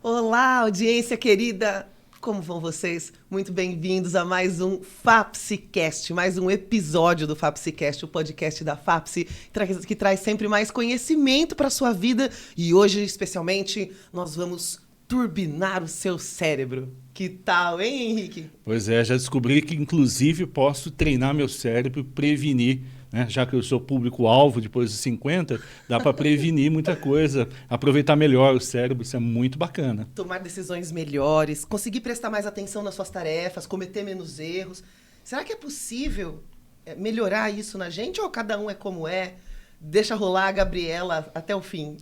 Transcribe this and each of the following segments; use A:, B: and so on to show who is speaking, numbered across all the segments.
A: Olá, audiência querida! Como vão vocês? Muito bem-vindos a mais um FAPSicast, mais um episódio do FAPSicast, o podcast da FAPSI, que traz sempre mais conhecimento para a sua vida. E hoje, especialmente, nós vamos turbinar o seu cérebro. Que tal, hein, Henrique?
B: Pois é, já descobri que, inclusive, posso treinar meu cérebro e prevenir, né? Já que eu sou público-alvo depois dos 50, dá para prevenir muita coisa, aproveitar melhor o cérebro, isso é muito bacana.
A: Tomar decisões melhores, conseguir prestar mais atenção nas suas tarefas, cometer menos erros. Será que é possível melhorar isso na gente ou cada um é como é? Deixa rolar a Gabriela até o fim.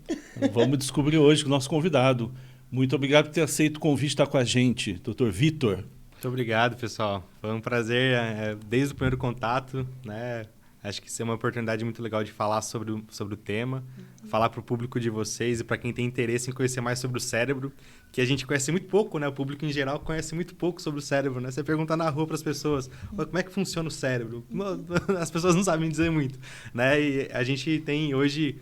B: Vamos descobrir hoje com o nosso convidado. Muito obrigado por ter aceito o convite de estar com a gente, Dr. Vitor.
C: Muito obrigado, pessoal. Foi um prazer desde o primeiro contato, né? Acho que isso é uma oportunidade muito legal de falar sobre o tema, falar para o público de vocês e para quem tem interesse em conhecer mais sobre o cérebro, que a gente conhece muito pouco, né? O público em geral conhece muito pouco sobre o cérebro, né? Você pergunta na rua para as pessoas, como é que funciona o cérebro? As pessoas não sabem dizer muito, né? E a gente tem hoje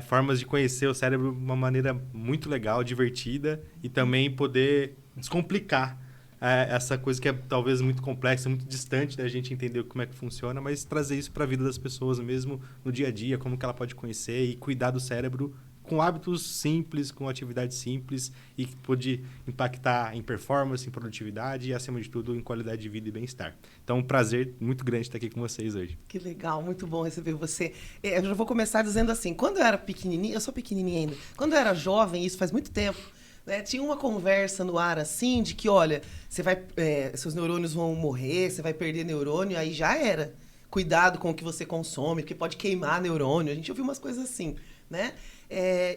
C: formas de conhecer o cérebro de uma maneira muito legal, divertida e também poder descomplicar essa coisa que é talvez muito complexa, muito distante da gente entender como é que funciona, mas trazer isso para a vida das pessoas mesmo no dia a dia, como que ela pode conhecer e cuidar do cérebro com hábitos simples, com atividades simples e que pode impactar em performance, em produtividade e, acima de tudo, em qualidade de vida e bem-estar. Então, um prazer muito grande estar aqui com vocês hoje.
A: Que legal, muito bom receber você. Eu já vou começar dizendo assim, quando eu era pequenininha, eu sou pequenininha ainda, quando eu era jovem, isso faz muito tempo, né, tinha uma conversa no ar assim, de que, olha, seus neurônios vão morrer, você vai perder neurônio, aí já era. Cuidado com o que você consome, porque pode queimar neurônio. A gente ouviu umas coisas assim, né?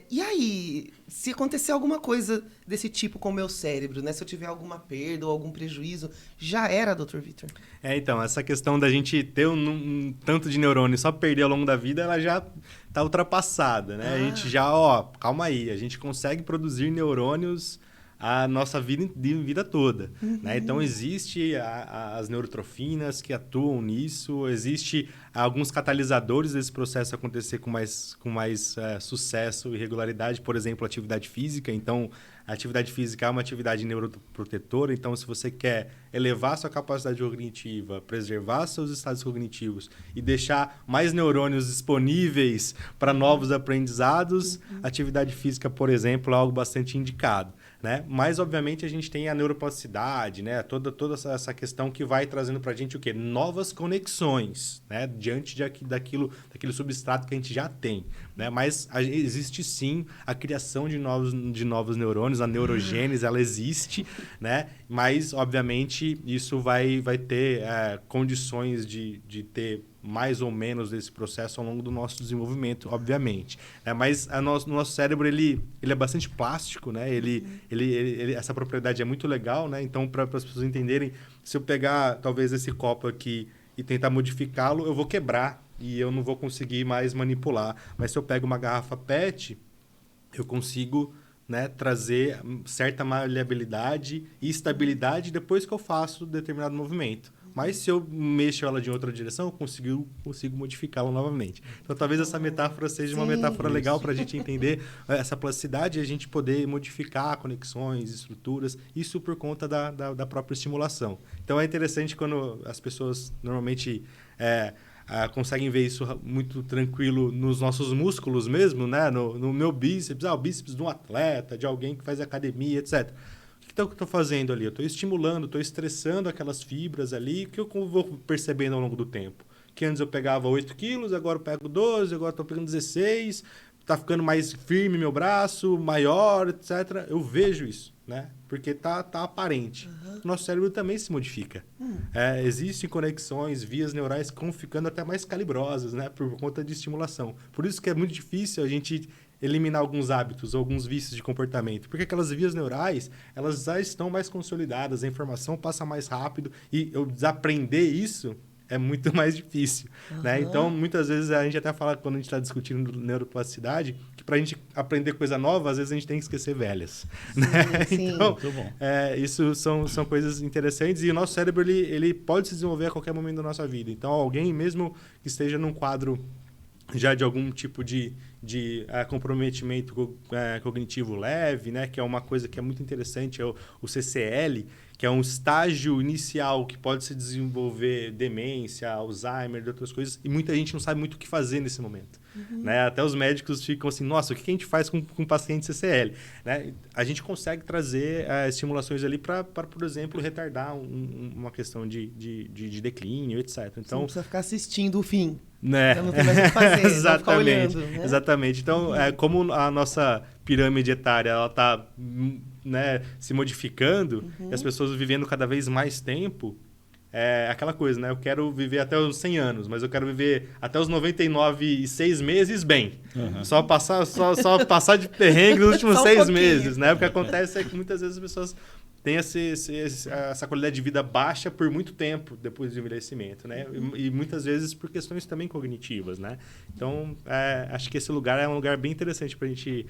A: E aí, se acontecer alguma coisa desse tipo com o meu cérebro, né? Se eu tiver alguma perda ou algum prejuízo, já era, Dr. Vitor?
C: Então, essa questão da gente ter um tanto de neurônio e só perder ao longo da vida, ela já está ultrapassada, né? A gente já, calma aí, a gente consegue produzir neurônios a nossa vida toda, né? Então, existe as neurotrofinas que atuam nisso, existe alguns catalisadores desse processo acontecer com mais sucesso e regularidade, por exemplo, atividade física. Então, a atividade física é uma atividade neuroprotetora, então se você quer elevar sua capacidade cognitiva, preservar seus estados cognitivos e deixar mais neurônios disponíveis para novos aprendizados, atividade física, por exemplo, é algo bastante indicado, né? Mas, obviamente, a gente tem a neuroplasticidade, né? Toda essa questão que vai trazendo para a gente o quê? Novas conexões, né? Diante daquele substrato que a gente já tem, né? Mas existe sim a criação de novos neurônios, a neurogênese, ela existe, né? Mas, obviamente, isso vai ter condições de ter mais ou menos desse processo ao longo do nosso desenvolvimento, obviamente. Mas o nosso cérebro, ele é bastante plástico, né? Essa propriedade é muito legal, né? Então, para as pessoas entenderem, se eu pegar, talvez, esse copo aqui e tentar modificá-lo, eu vou quebrar e eu não vou conseguir mais manipular. Mas se eu pego uma garrafa PET, eu consigo, né, trazer certa maleabilidade e estabilidade depois que eu faço determinado movimento. Mas se eu mexo ela de outra direção, eu consigo modificá-la novamente. Então, talvez essa metáfora seja uma metáfora legal para a gente entender essa plasticidade e a gente poder modificar conexões, estruturas, isso por conta da própria estimulação. Então, é interessante quando as pessoas normalmente conseguem ver isso muito tranquilo nos nossos músculos mesmo, né? No meu bíceps, o bíceps de um atleta, de alguém que faz academia, etc. O que eu estou fazendo ali? Eu estou estimulando, estou estressando aquelas fibras ali, que eu vou percebendo ao longo do tempo. Que antes eu pegava 8 quilos, agora eu pego 12, agora estou pegando 16, está ficando mais firme meu braço, maior, etc. Eu vejo isso, né? Porque tá aparente. O nosso cérebro também se modifica. Existem conexões, vias neurais que vão ficando até mais calibrosas, né? Por conta de estimulação. Por isso que é muito difícil a gente eliminar alguns hábitos, alguns vícios de comportamento, porque aquelas vias neurais, elas já estão mais consolidadas, a informação passa mais rápido e eu desaprender isso é muito mais difícil, né? Então, muitas vezes a gente até fala, quando a gente está discutindo neuroplasticidade, que para a gente aprender coisa nova, às vezes a gente tem que esquecer velhas,
A: sim,
C: né?
A: Sim.
C: Então,
B: muito bom.
C: Isso são coisas interessantes e o nosso cérebro, ele pode se desenvolver a qualquer momento da nossa vida. Então, alguém mesmo que esteja num quadro já de algum tipo de de comprometimento cognitivo leve, né? Que é uma coisa que é muito interessante, é o CCL, que é um estágio inicial que pode se desenvolver demência, Alzheimer, de outras coisas, e muita gente não sabe muito o que fazer nesse momento. Né? Até os médicos ficam assim, nossa, o que a gente faz com paciente CCL? Né? A gente consegue trazer estimulações ali para, por exemplo, retardar uma questão de declínio, etc. Então,
A: você não precisa ficar assistindo o fim.
C: Né?
A: Então não tem mais o que fazer,
C: exatamente,
A: ficar olhando, né?
C: Exatamente. Então, como a nossa pirâmide etária está se modificando, e as pessoas vivendo cada vez mais tempo, é aquela coisa, né? Eu quero viver até os 100 anos, mas eu quero viver até os 99 e 6 meses bem. Só passar de perrengue nos últimos 6 meses, né? O que acontece é que muitas vezes as pessoas têm essa qualidade de vida baixa por muito tempo depois do envelhecimento, né? E muitas vezes por questões também cognitivas, né? Então, acho que esse lugar é um lugar bem interessante para a gente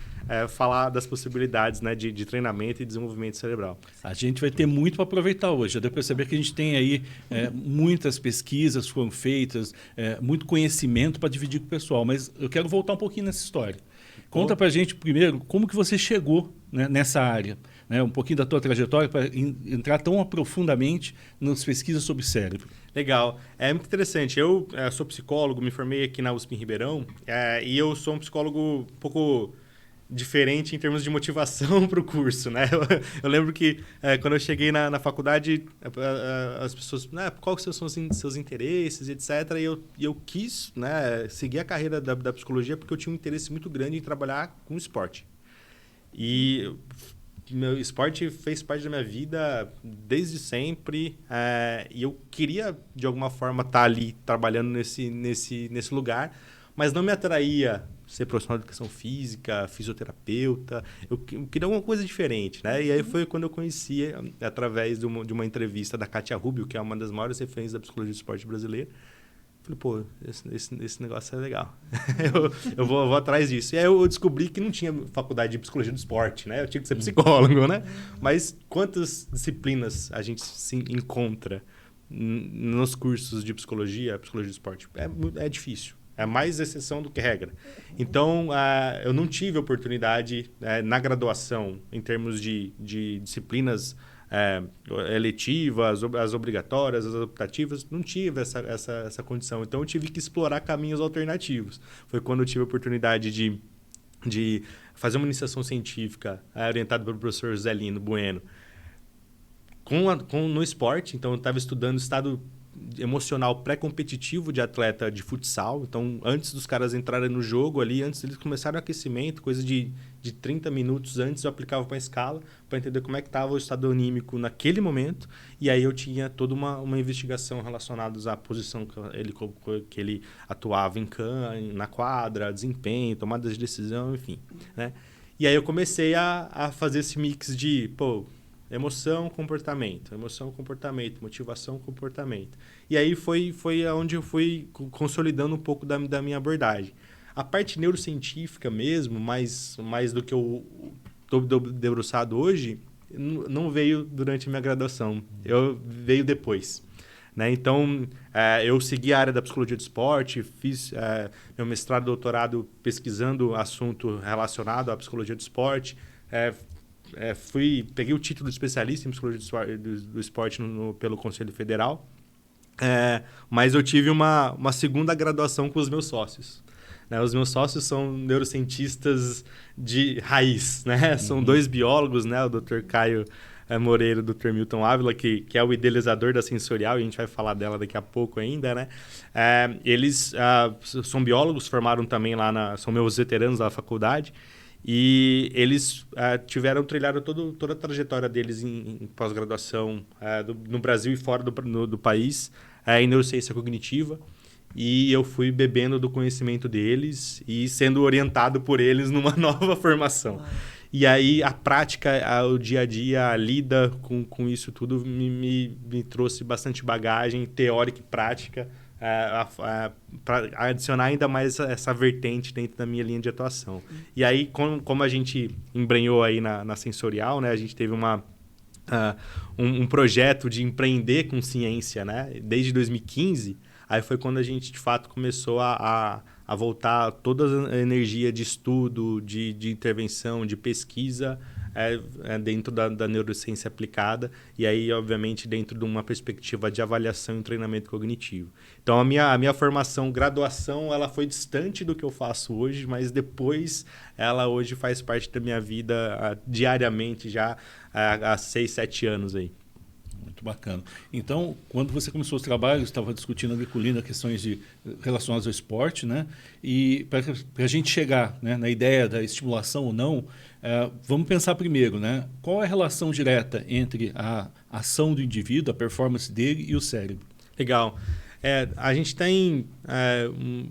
C: falar das possibilidades, né, de treinamento e desenvolvimento cerebral.
B: A gente vai ter muito para aproveitar hoje. Já deu para perceber que a gente tem aí muitas pesquisas foram feitas, muito conhecimento para dividir com o pessoal, mas eu quero voltar um pouquinho nessa história. Conta para a gente primeiro como que você chegou, né, nessa área. Né, um pouquinho da tua trajetória para entrar tão profundamente nas pesquisas sobre cérebro.
C: Legal. É muito interessante. Eu sou psicólogo, me formei aqui na USP em Ribeirão, e eu sou um psicólogo um pouco diferente em termos de motivação para o curso. Né? Eu lembro que quando eu cheguei na faculdade, as pessoas, quais são os seus interesses, etc. E eu quis, né, seguir a carreira da psicologia porque eu tinha um interesse muito grande em trabalhar com esporte. E meu esporte fez parte da minha vida desde sempre, e eu queria, de alguma forma, estar ali trabalhando nesse lugar, mas não me atraía ser profissional de educação física, fisioterapeuta. Eu queria alguma coisa diferente, né? E aí foi quando eu conheci, através de uma entrevista da Kátia Rubio, que é uma das maiores referências da psicologia do esporte brasileira. Falei, pô, esse negócio é legal. eu vou atrás disso. E aí eu descobri que não tinha faculdade de psicologia do esporte, né? Eu tinha que ser psicólogo, né? Mas quantas disciplinas a gente se encontra nos cursos de psicologia do esporte? É difícil. É mais exceção do que regra. Então, eu não tive oportunidade na graduação, em termos de disciplinas eletivas, as obrigatórias, as optativas, não tive essa condição. Então, eu tive que explorar caminhos alternativos. Foi quando eu tive a oportunidade de fazer uma iniciação científica orientada pelo professor Zé Lino Bueno no esporte. Então, eu estava estudando estado emocional pré-competitivo de atleta de futsal. Então, antes dos caras entrarem no jogo ali, antes eles começarem o aquecimento, coisa de 30 minutos antes, eu aplicava uma escala para entender como é que estava o estado anímico naquele momento. E aí eu tinha toda uma investigação relacionada à posição que ele atuava na quadra, desempenho, tomadas de decisão, enfim, né? E aí eu comecei a fazer esse mix de, emoção, comportamento, motivação, comportamento. E aí foi onde eu fui consolidando um pouco da minha abordagem. A parte neurocientífica mesmo, mais do que eu estou debruçado hoje, não veio durante a minha graduação. Veio depois. Né? Então, eu segui a área da psicologia do esporte, fiz meu mestrado e doutorado pesquisando assunto relacionado à psicologia do esporte, peguei o título de especialista em psicologia do esporte pelo Conselho Federal, mas eu tive uma segunda graduação com os meus sócios. Né? Os meus sócios são neurocientistas de raiz, né? São dois biólogos, né? O Dr. Caio Moreira e o Dr. Milton Ávila, que é o idealizador da Sensorial, e a gente vai falar dela daqui a pouco ainda, né? Eles são biólogos, formaram também são meus veteranos da faculdade. E eles trilharam toda a trajetória deles em pós-graduação no Brasil e fora do país, em neurociência cognitiva. E eu fui bebendo do conhecimento deles e sendo orientado por eles numa nova formação. Uau. E aí a prática, o dia a dia, a lida com isso tudo me trouxe bastante bagagem teórica e prática, para adicionar ainda mais essa vertente dentro da minha linha de atuação. E aí, como a gente embrenhou aí na Sensorial, né, a gente teve um projeto de empreender com ciência, né, desde 2015. Aí foi quando a gente, de fato, começou a a voltar toda a energia de estudo, de intervenção, de pesquisa dentro da neurociência aplicada e aí, obviamente, dentro de uma perspectiva de avaliação e treinamento cognitivo. Então, a minha formação, graduação, ela foi distante do que eu faço hoje, mas depois ela hoje faz parte da minha vida diariamente já há 6, 7 anos aí.
B: Muito bacana. Então, quando você começou os trabalhos, estava discutindo ali com o Lina questões relacionadas ao esporte, né? E para a gente chegar, né, na ideia da estimulação ou não, vamos pensar primeiro, né? Qual é a relação direta entre a ação do indivíduo, a performance dele e o cérebro?
C: Legal. A gente tem...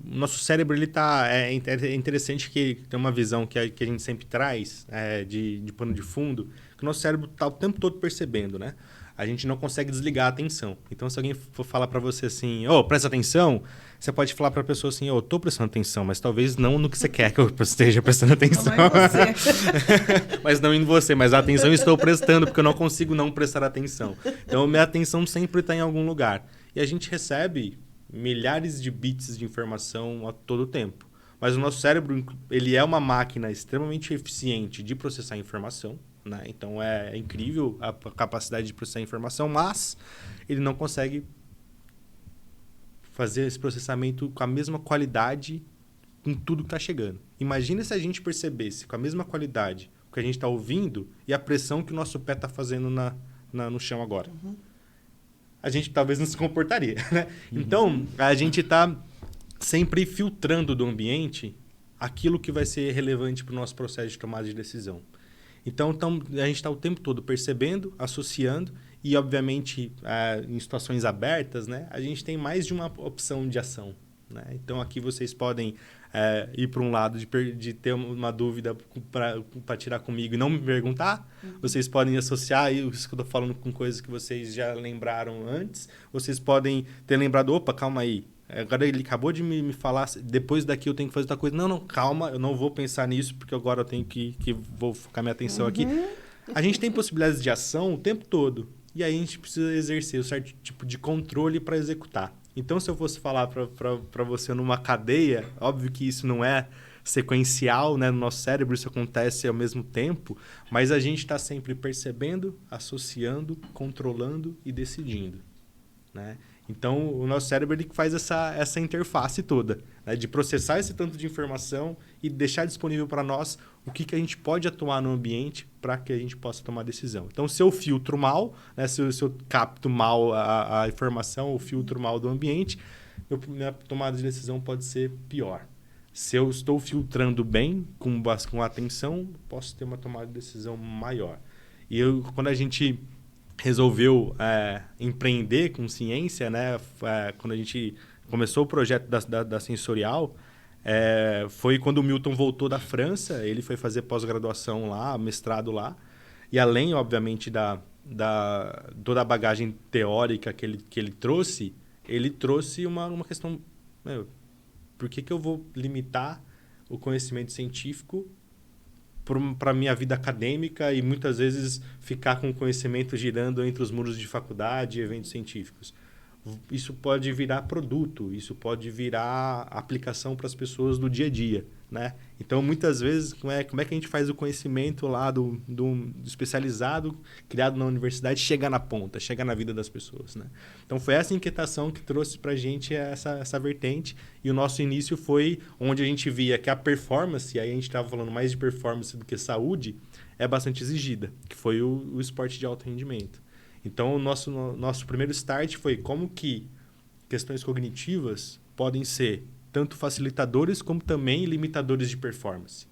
C: o nosso cérebro, ele tá... É interessante que tem uma visão que a gente sempre traz de pano de fundo, que o nosso cérebro está o tempo todo percebendo, né? A gente não consegue desligar a atenção. Então, se alguém for falar para você assim, presta atenção, você pode falar para a pessoa assim, estou prestando atenção, mas talvez não no que você quer que eu esteja prestando atenção. Mas não em você, mas a atenção eu estou prestando, porque eu não consigo não prestar atenção. Então, minha atenção sempre está em algum lugar. E a gente recebe milhares de bits de informação a todo tempo. Mas o nosso cérebro, ele é uma máquina extremamente eficiente de processar informação. Né? Então, é incrível a capacidade de processar informação, mas ele não consegue fazer esse processamento com a mesma qualidade com tudo que está chegando. Imagina se a gente percebesse com a mesma qualidade o que a gente está ouvindo e a pressão que o nosso pé está fazendo no chão agora. Uhum. A gente talvez não se comportaria. Né? Uhum. Então, a gente está sempre filtrando do ambiente aquilo que vai ser relevante para o nosso processo de tomada de decisão. Então, a gente está o tempo todo percebendo, associando e, obviamente, em situações abertas, né, a gente tem mais de uma opção de ação. Né? Então, aqui vocês podem ir para um lado de ter uma dúvida para tirar comigo e não me perguntar. Uhum. Vocês podem associar isso que eu estou falando com coisas que vocês já lembraram antes. Vocês podem ter lembrado, opa, calma aí. Agora ele acabou de me falar, depois daqui eu tenho que fazer outra coisa. Não, calma, eu não vou pensar nisso, porque agora eu tenho que vou focar minha atenção aqui. A gente tem possibilidades de ação o tempo todo. E aí a gente precisa exercer um certo tipo de controle para executar. Então, se eu fosse falar para você numa cadeia, óbvio que isso não é sequencial, né? No nosso cérebro, isso acontece ao mesmo tempo, mas a gente está sempre percebendo, associando, controlando e decidindo. Né? Então, o nosso cérebro ele faz essa interface toda, né? De processar esse tanto de informação e deixar disponível para nós o que a gente pode atuar no ambiente para que a gente possa tomar decisão. Então, se eu filtro mal, né? se eu capto mal a informação, ou filtro mal do ambiente, minha tomada de decisão pode ser pior. Se eu estou filtrando bem, com atenção, posso ter uma tomada de decisão maior. E quando a gente resolveu empreender com ciência, né? Quando a gente começou o projeto da Sensorial, foi quando o Milton voltou da França, ele foi fazer pós-graduação lá, mestrado lá, e além, obviamente, toda a bagagem teórica que ele trouxe uma questão, por que eu vou limitar o conhecimento científico para a minha vida acadêmica e muitas vezes ficar com o conhecimento girando entre os muros de faculdade e eventos científicos? Isso pode virar produto, isso pode virar aplicação para as pessoas do dia a dia, né? Então, muitas vezes, como é que a gente faz o conhecimento lá do especializado, criado na universidade, chegar na ponta, chegar na vida das pessoas, né? Então, foi essa inquietação que trouxe para a gente essa vertente. E o nosso início foi onde a gente via que a performance, e aí a gente estava falando mais de performance do que saúde, é bastante exigida, que foi o esporte de alto rendimento. Então, o nosso primeiro start foi como que questões cognitivas podem ser tanto facilitadores como também limitadores de performance.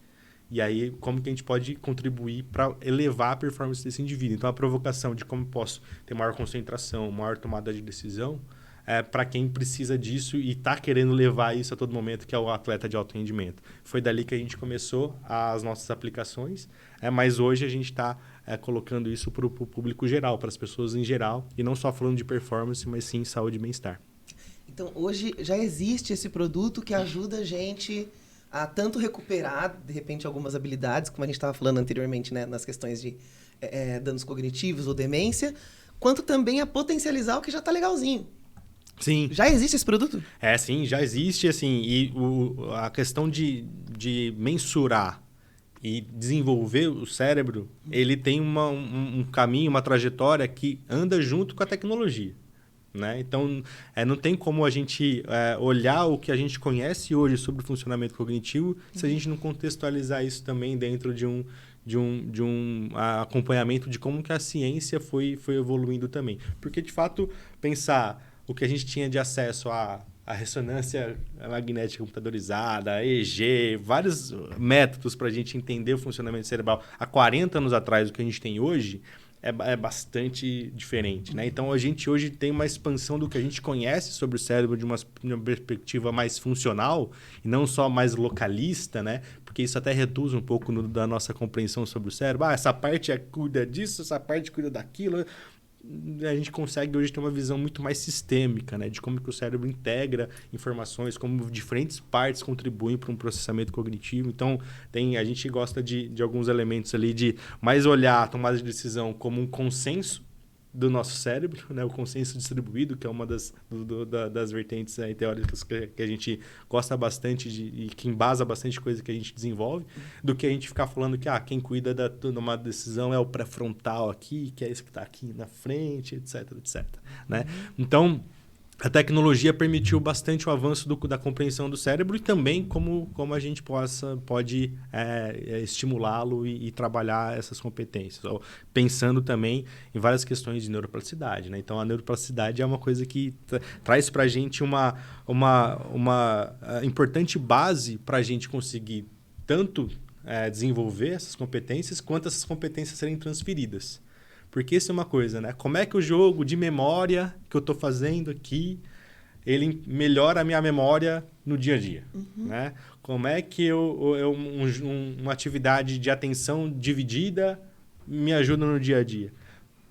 C: E aí, como que a gente pode contribuir para elevar a performance desse indivíduo. Então, a provocação de como posso ter maior concentração, maior tomada de decisão, para quem precisa disso e está querendo levar isso a todo momento, que é o atleta de alto rendimento. Foi dali que a gente começou as nossas aplicações, mas hoje a gente está colocando isso para o público geral, para as pessoas em geral, e não só falando de performance, mas sim saúde e bem-estar.
A: Então, hoje já existe esse produto que ajuda a gente a tanto recuperar, de repente, algumas habilidades, como a gente estava falando anteriormente, né, nas questões de danos cognitivos ou demência, quanto também a potencializar o que já está legalzinho.
C: Sim.
A: Já existe esse produto?
C: Sim, já existe, assim, e a questão de mensurar e desenvolver o cérebro, ele tem um caminho, uma trajetória que anda junto com a tecnologia, né? Então, não tem como a gente olhar o que a gente conhece hoje sobre o funcionamento cognitivo se a gente não contextualizar isso também dentro de um acompanhamento de como que a ciência foi evoluindo também. Porque, de fato, pensar o que a gente tinha de acesso a ressonância magnética computadorizada, a EEG, vários métodos para a gente entender o funcionamento cerebral há 40 anos atrás, o que a gente tem hoje, é bastante diferente, né? Então, a gente hoje tem uma expansão do que a gente conhece sobre o cérebro de uma perspectiva mais funcional e não só mais localista, né? Porque isso até reduz um pouco da nossa compreensão sobre o cérebro. Essa parte cuida disso, essa parte cuida daquilo. A gente consegue hoje ter uma visão muito mais sistêmica, né? De como que o cérebro integra informações, como diferentes partes contribuem para um processamento cognitivo. Então, a gente gosta de alguns elementos ali de mais olhar a tomada de decisão como um consenso do nosso cérebro, né? O consenso distribuído, que é uma das vertentes teóricas que a gente gosta bastante e que embasa bastante coisa que a gente desenvolve, do que a gente ficar falando que quem cuida de uma decisão é o pré-frontal aqui, que é esse que está aqui na frente, etc, etc. Né? Então, a tecnologia permitiu bastante o avanço da compreensão do cérebro e também como a gente pode estimulá-lo e trabalhar essas competências. Pensando também em várias questões de neuroplasticidade, né? Então, a neuroplasticidade é uma coisa que traz para a gente uma importante base para a gente conseguir tanto desenvolver essas competências quanto essas competências serem transferidas. Porque isso é uma coisa, né? Como é que o jogo de memória que eu estou fazendo aqui, ele melhora a minha memória no dia a dia, né? Como é que uma atividade de atenção dividida me ajuda no dia a dia?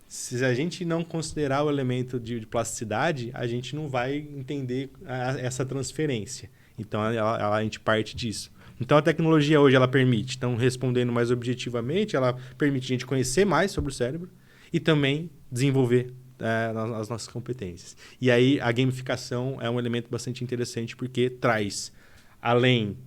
C: Se a gente não considerar o elemento de plasticidade, a gente não vai entender essa transferência. Então, a gente parte disso. Então, a tecnologia hoje ela permite, então, respondendo mais objetivamente, ela permite a gente conhecer mais sobre o cérebro e também desenvolver as nossas competências. E aí, a gamificação é um elemento bastante interessante porque traz, além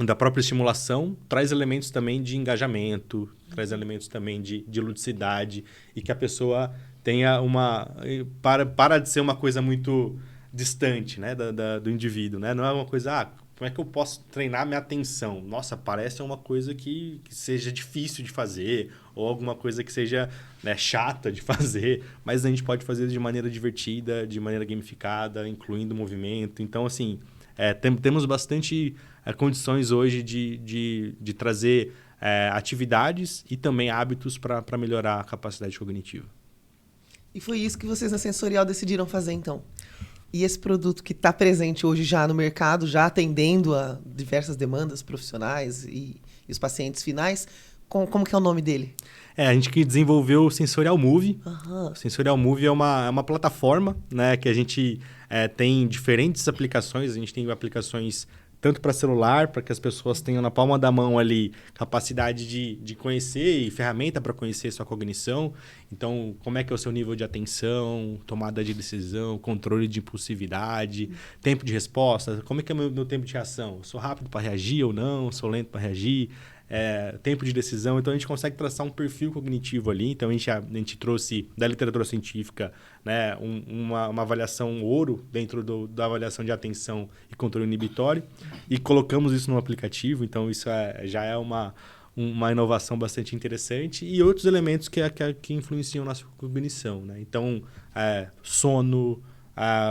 C: da própria estimulação, traz elementos também de engajamento, traz elementos também de ludicidade e que a pessoa tenha para de ser uma coisa muito distante, né, do indivíduo, né? Não é uma coisa, como é que eu posso treinar minha atenção? Nossa, parece uma coisa que seja difícil de fazer ou alguma coisa que seja, né, chata de fazer, mas a gente pode fazer de maneira divertida, de maneira gamificada, incluindo movimento. Então, assim, temos bastante condições hoje de trazer atividades e também hábitos para melhorar a capacidade cognitiva.
A: E foi isso que vocês na Sensorial decidiram fazer, então? E esse produto que está presente hoje já no mercado, já atendendo a diversas demandas profissionais e os pacientes finais, como que é o nome dele?
C: A gente que desenvolveu o Sensorial Move.
A: Uhum.
C: O Sensorial Move é uma plataforma, né, que a gente tem diferentes aplicações. A gente tem aplicações tanto para celular, para que as pessoas tenham na palma da mão ali capacidade de conhecer e ferramenta para conhecer sua cognição. Então, como é que é o seu nível de atenção, tomada de decisão, controle de impulsividade, tempo de resposta, como é que é o meu tempo de reação? Sou rápido para reagir ou não? Sou lento para reagir? Tempo de decisão. Então, a gente consegue traçar um perfil cognitivo ali. Então, a gente trouxe da literatura científica, né, uma avaliação ouro dentro da avaliação de atenção e controle inibitório e colocamos isso no aplicativo. Então, isso já é uma inovação bastante interessante e outros elementos que influenciam a nossa cognição, né? Então, sono,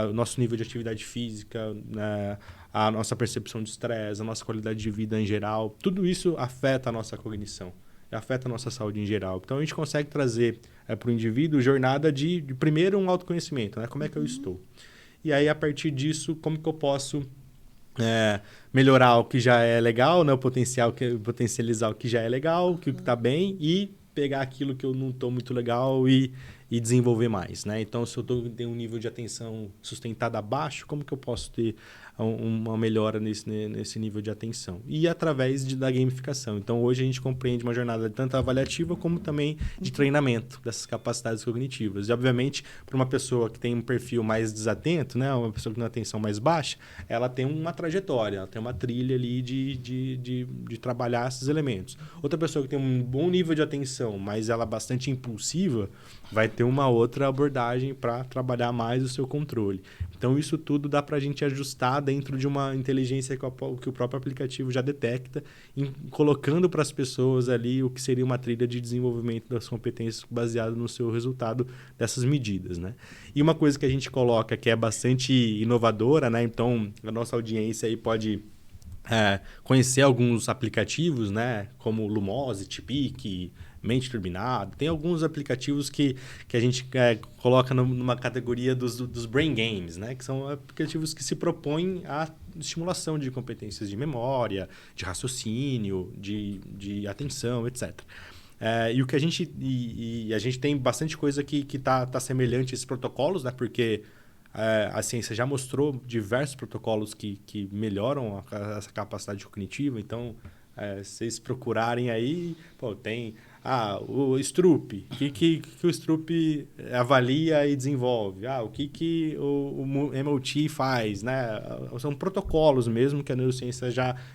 C: o nosso nível de atividade física, a nossa percepção de estresse, a nossa qualidade de vida em geral, tudo isso afeta a nossa cognição, afeta a nossa saúde em geral. Então, a gente consegue trazer para o indivíduo jornada de primeiro, um autoconhecimento, né? Como é que eu estou? E aí, a partir disso, como que eu posso melhorar o que já é legal, né? Potencializar o que já é legal, o que está bem e pegar aquilo que eu não estou muito legal e desenvolver mais, né? Então, se eu tenho um nível de atenção sustentado abaixo, como que eu posso ter uma melhora nesse nível de atenção. E através da gamificação. Então, hoje a gente compreende uma jornada tanto avaliativa como também de treinamento dessas capacidades cognitivas. E, obviamente, para uma pessoa que tem um perfil mais desatento, né, uma pessoa que tem uma atenção mais baixa, ela tem uma trajetória, ela tem uma trilha ali de trabalhar esses elementos. Outra pessoa que tem um bom nível de atenção, mas ela é bastante impulsiva, vai ter uma outra abordagem para trabalhar mais o seu controle. Então, isso tudo dá para a gente ajustar dentro de uma inteligência que o próprio aplicativo já detecta, colocando para as pessoas ali o que seria uma trilha de desenvolvimento das competências baseado no seu resultado dessas medidas, né? E uma coisa que a gente coloca que é bastante inovadora, né? Então, a nossa audiência aí pode conhecer alguns aplicativos, né? Como Lumose, Tipeee, Mente Turbinada. Tem alguns aplicativos que a gente coloca numa categoria dos brain games, né? Que são aplicativos que se propõem a estimulação de competências de memória, de raciocínio, de atenção, etc. E o que a gente tem bastante coisa que tá semelhante a esses protocolos, né? Porque a ciência já mostrou diversos protocolos que melhoram essa capacidade cognitiva. Então, se vocês procurarem aí, tem o Stroop. O que o Stroop avalia e desenvolve? O que o MOT faz, né? São protocolos mesmo que a neurociência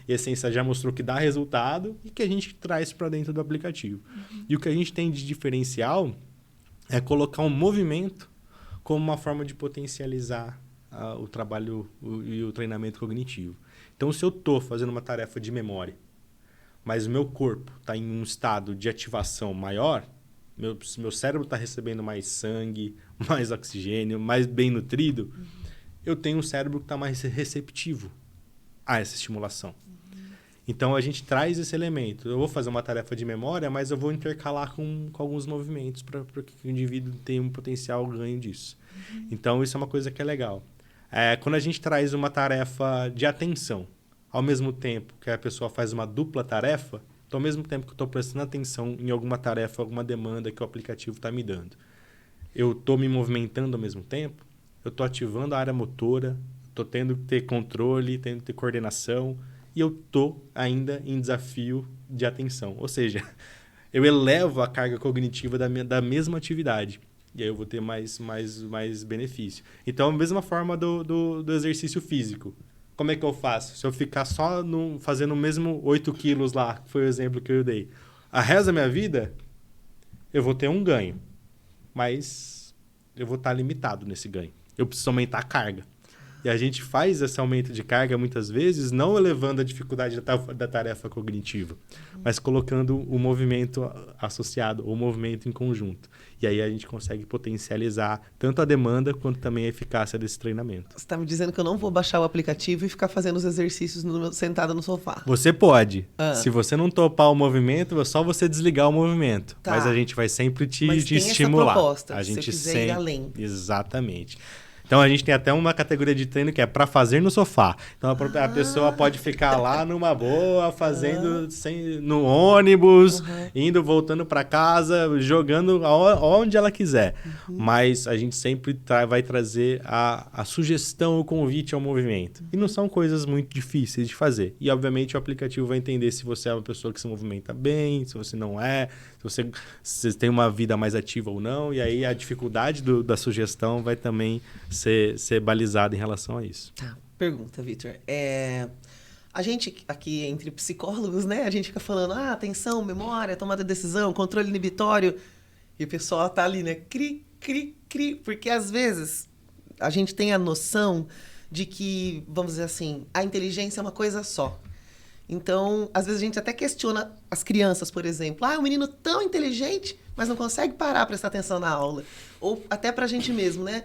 C: e a ciência já mostrou que dá resultado e que a gente traz para dentro do aplicativo. E o que a gente tem de diferencial é colocar um movimento como uma forma de potencializar o trabalho e o treinamento cognitivo. Então, se eu estou fazendo uma tarefa de memória, mas o meu corpo está em um estado de ativação maior, meu cérebro está recebendo mais sangue, mais oxigênio, mais bem nutrido, eu tenho um cérebro que está mais receptivo a essa estimulação. Então, a gente traz esse elemento. Eu vou fazer uma tarefa de memória, mas eu vou intercalar com alguns movimentos para que o indivíduo tenha um potencial ganho disso. Então, isso é uma coisa que é legal. Quando a gente traz uma tarefa de atenção, ao mesmo tempo que a pessoa faz uma dupla tarefa, então, ao mesmo tempo que eu estou prestando atenção em alguma tarefa, alguma demanda que o aplicativo está me dando, eu estou me movimentando ao mesmo tempo, eu estou ativando a área motora, estou tendo que ter controle, tendo que ter coordenação, e eu estou ainda em desafio de atenção. Ou seja, eu elevo a carga cognitiva da mesma atividade. E aí eu vou ter mais benefício. Então, a mesma forma do exercício físico. Como é que eu faço? Se eu ficar só fazendo o mesmo 8 quilos lá, que foi o exemplo que eu dei, a resto da minha vida, eu vou ter um ganho. Mas eu vou estar limitado nesse ganho. Eu preciso aumentar a carga. E a gente faz esse aumento de carga, muitas vezes, não elevando a dificuldade da tarefa cognitiva, mas colocando o movimento associado, o movimento em conjunto. E aí a gente consegue potencializar tanto a demanda quanto também a eficácia desse treinamento. Você
A: está me dizendo que eu não vou baixar o aplicativo e ficar fazendo os exercícios sentada no sofá?
C: Você pode. Se você não topar o movimento, é só você desligar o movimento.
A: Tá.
C: Mas a gente vai sempre te estimular.
A: Essa proposta,
C: a gente
A: se você quiser ir além.
C: Exatamente. Então, a gente tem até uma categoria de treino que é para fazer no sofá. Então, a pessoa pode ficar lá numa boa, fazendo no ônibus, indo, voltando para casa, jogando onde ela quiser. Mas a gente sempre vai trazer a sugestão, o convite ao movimento. E não são coisas muito difíceis de fazer. E, obviamente, o aplicativo vai entender se você é uma pessoa que se movimenta bem, se você não é, se você tem uma vida mais ativa ou não. E aí, a dificuldade da sugestão vai também ser balizado em relação a isso.
A: Tá. Pergunta, Vitor. A gente aqui, entre psicólogos, né? A gente fica falando, atenção, memória, tomada de decisão, controle inibitório. E o pessoal tá ali, né? Cri, cri, cri. Porque, às vezes, a gente tem a noção de que, vamos dizer assim, a inteligência é uma coisa só. Então, às vezes, a gente até questiona as crianças, por exemplo. Um menino tão inteligente, mas não consegue parar, prestar atenção na aula. Ou até pra gente mesmo, né?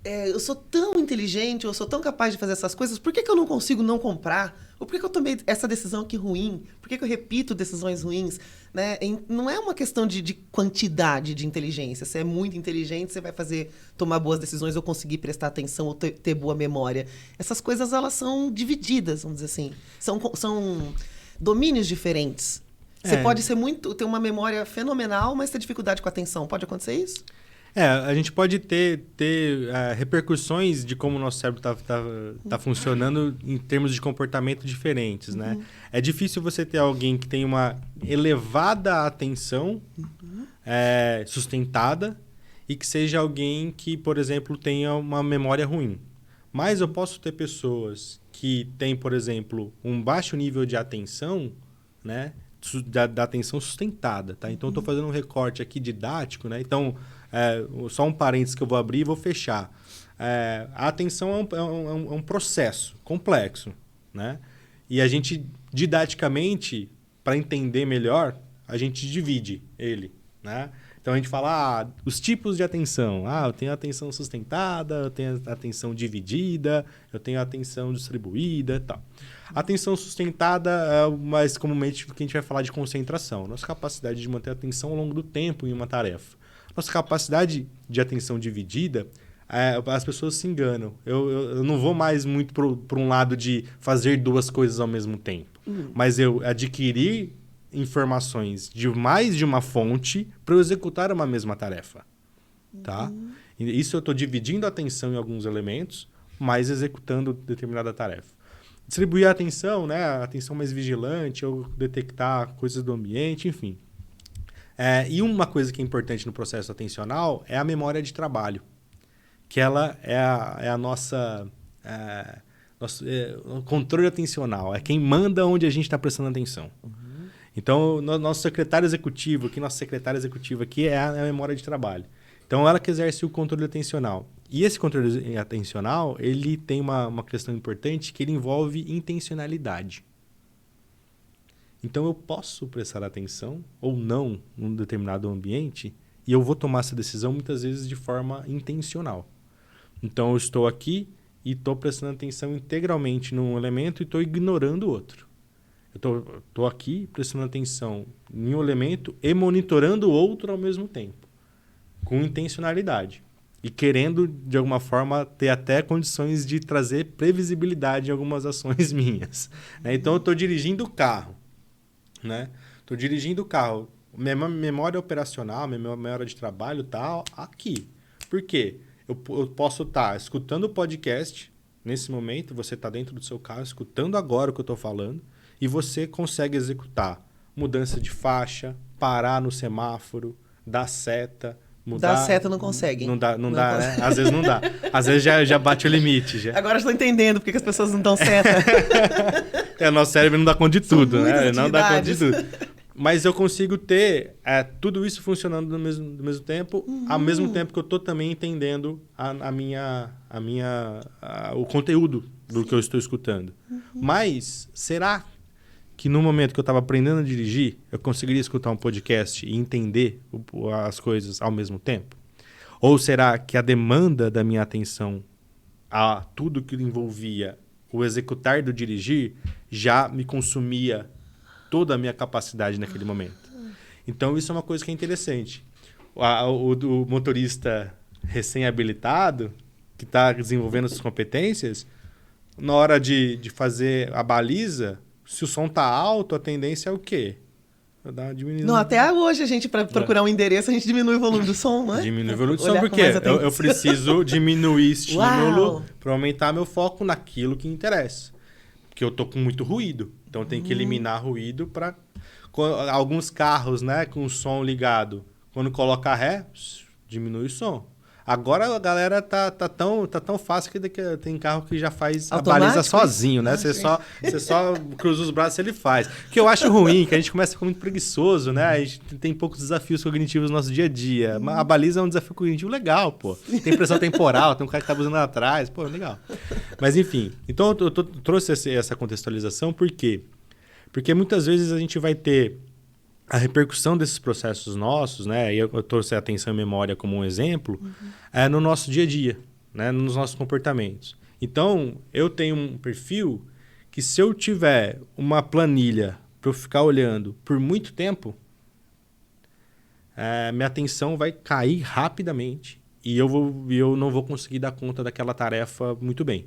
A: Eu sou tão inteligente, eu sou tão capaz de fazer essas coisas, por que eu não consigo não comprar? Ou por que eu tomei essa decisão aqui ruim? Por que eu repito decisões ruins? Né? Não é uma questão de quantidade de inteligência. Se é muito inteligente, você vai tomar boas decisões ou conseguir prestar atenção ou ter boa memória. Essas coisas, elas são divididas, vamos dizer assim. São domínios diferentes. Você pode ter uma memória fenomenal, mas ter dificuldade com a atenção. Pode acontecer isso?
C: A gente pode ter repercussões de como o nosso cérebro tá funcionando em termos de comportamento diferentes, né? É difícil você ter alguém que tem uma elevada atenção sustentada e que seja alguém que, por exemplo, tenha uma memória ruim. Mas eu posso ter pessoas que têm, por exemplo, um baixo nível de atenção, né? Da atenção sustentada, tá? Então, eu estou fazendo um recorte aqui didático, né? Então, só um parênteses que eu vou abrir e vou fechar. A atenção é um processo complexo, né? E a gente, didaticamente, para entender melhor, a gente divide ele, né? Então, a gente fala os tipos de atenção. Eu tenho atenção sustentada, eu tenho atenção dividida, eu tenho atenção distribuída e tal. Atenção sustentada é mais comumente que a gente vai falar de concentração. Nossa capacidade de manter a atenção ao longo do tempo em uma tarefa. Nossa capacidade de atenção dividida, as pessoas se enganam. Eu não vou mais muito para um lado de fazer duas coisas ao mesmo tempo. Mas eu adquirir informações de mais de uma fonte para eu executar uma mesma tarefa. Tá? Isso eu estou dividindo a atenção em alguns elementos, mas executando determinada tarefa. Distribuir a atenção, né? A atenção mais vigilante, ou detectar coisas do ambiente, enfim. E uma coisa que é importante no processo atencional é a memória de trabalho, que ela é a nossa... o controle atencional, é quem manda onde a gente está prestando atenção. Então, nosso secretário executivo aqui, nossa secretária executiva aqui é a memória de trabalho. Então, ela que exerce o controle atencional. E esse controle atencional, ele tem uma questão importante que ele envolve intencionalidade. Então, eu posso prestar atenção ou não num determinado ambiente e eu vou tomar essa decisão muitas vezes de forma intencional. Então, eu estou aqui e estou prestando atenção integralmente num elemento e estou ignorando o outro. Eu estou aqui prestando atenção em um elemento e monitorando o outro ao mesmo tempo, com intencionalidade. E querendo, de alguma forma, ter até condições de trazer previsibilidade em algumas ações minhas. Né? Então, eu estou dirigindo o carro. Estou dirigindo o carro. Minha memória operacional, minha memória de trabalho está aqui. Por quê? Eu posso estar escutando o podcast nesse momento, você está dentro do seu carro, escutando agora o que eu estou falando, e você consegue executar mudança de faixa, parar no semáforo, dar seta, mudar...
A: Dar seta não consegue.
C: Não dá, né? Às vezes não dá. Às vezes já bate o limite. Já.
A: Agora estou entendendo porque que as pessoas não dão seta.
C: Nosso cérebro não dá conta de tudo, né?
A: Ele não dá conta de tudo.
C: Mas eu consigo ter tudo isso funcionando do mesmo tempo, ao mesmo tempo que eu estou também entendendo o conteúdo do que eu estou escutando. Mas será que no momento que eu estava aprendendo a dirigir, eu conseguiria escutar um podcast e entender as coisas ao mesmo tempo? Ou será que a demanda da minha atenção a tudo que envolvia o executar do dirigir já me consumia toda a minha capacidade naquele momento? Então, isso é uma coisa que é interessante. O motorista recém-habilitado, que está desenvolvendo suas competências, na hora de fazer a baliza, se o som está alto, a tendência é o quê? Dar uma diminuída.
A: Não, até hoje a gente, para procurar um endereço, a gente diminui o volume do som, não é?
C: Diminui o volume do som, porque eu preciso diminuir estímulo para aumentar meu foco naquilo que interessa. Porque eu tô com muito ruído. Então, tem que eliminar ruído para... Alguns carros, né, com o som ligado, quando coloca ré, diminui o som. Agora a galera tá tão fácil que tem carro que já faz automático, a baliza sozinho, né? Você só cruza os braços e ele faz. O que eu acho ruim, que a gente começa a ficar muito preguiçoso, né? A gente tem poucos desafios cognitivos no nosso dia a dia. A baliza é um desafio cognitivo legal, pô. Tem pressão temporal, tem um cara que tá abusando lá atrás, pô, legal. Mas enfim, então eu trouxe essa contextualização por quê? Porque muitas vezes a gente vai ter a repercussão desses processos nossos, né? E eu trouxe a atenção e memória como um exemplo, no nosso dia a dia, né? Nos nossos comportamentos. Então, eu tenho um perfil que, se eu tiver uma planilha para eu ficar olhando por muito tempo, minha atenção vai cair rapidamente e eu não vou conseguir dar conta daquela tarefa muito bem.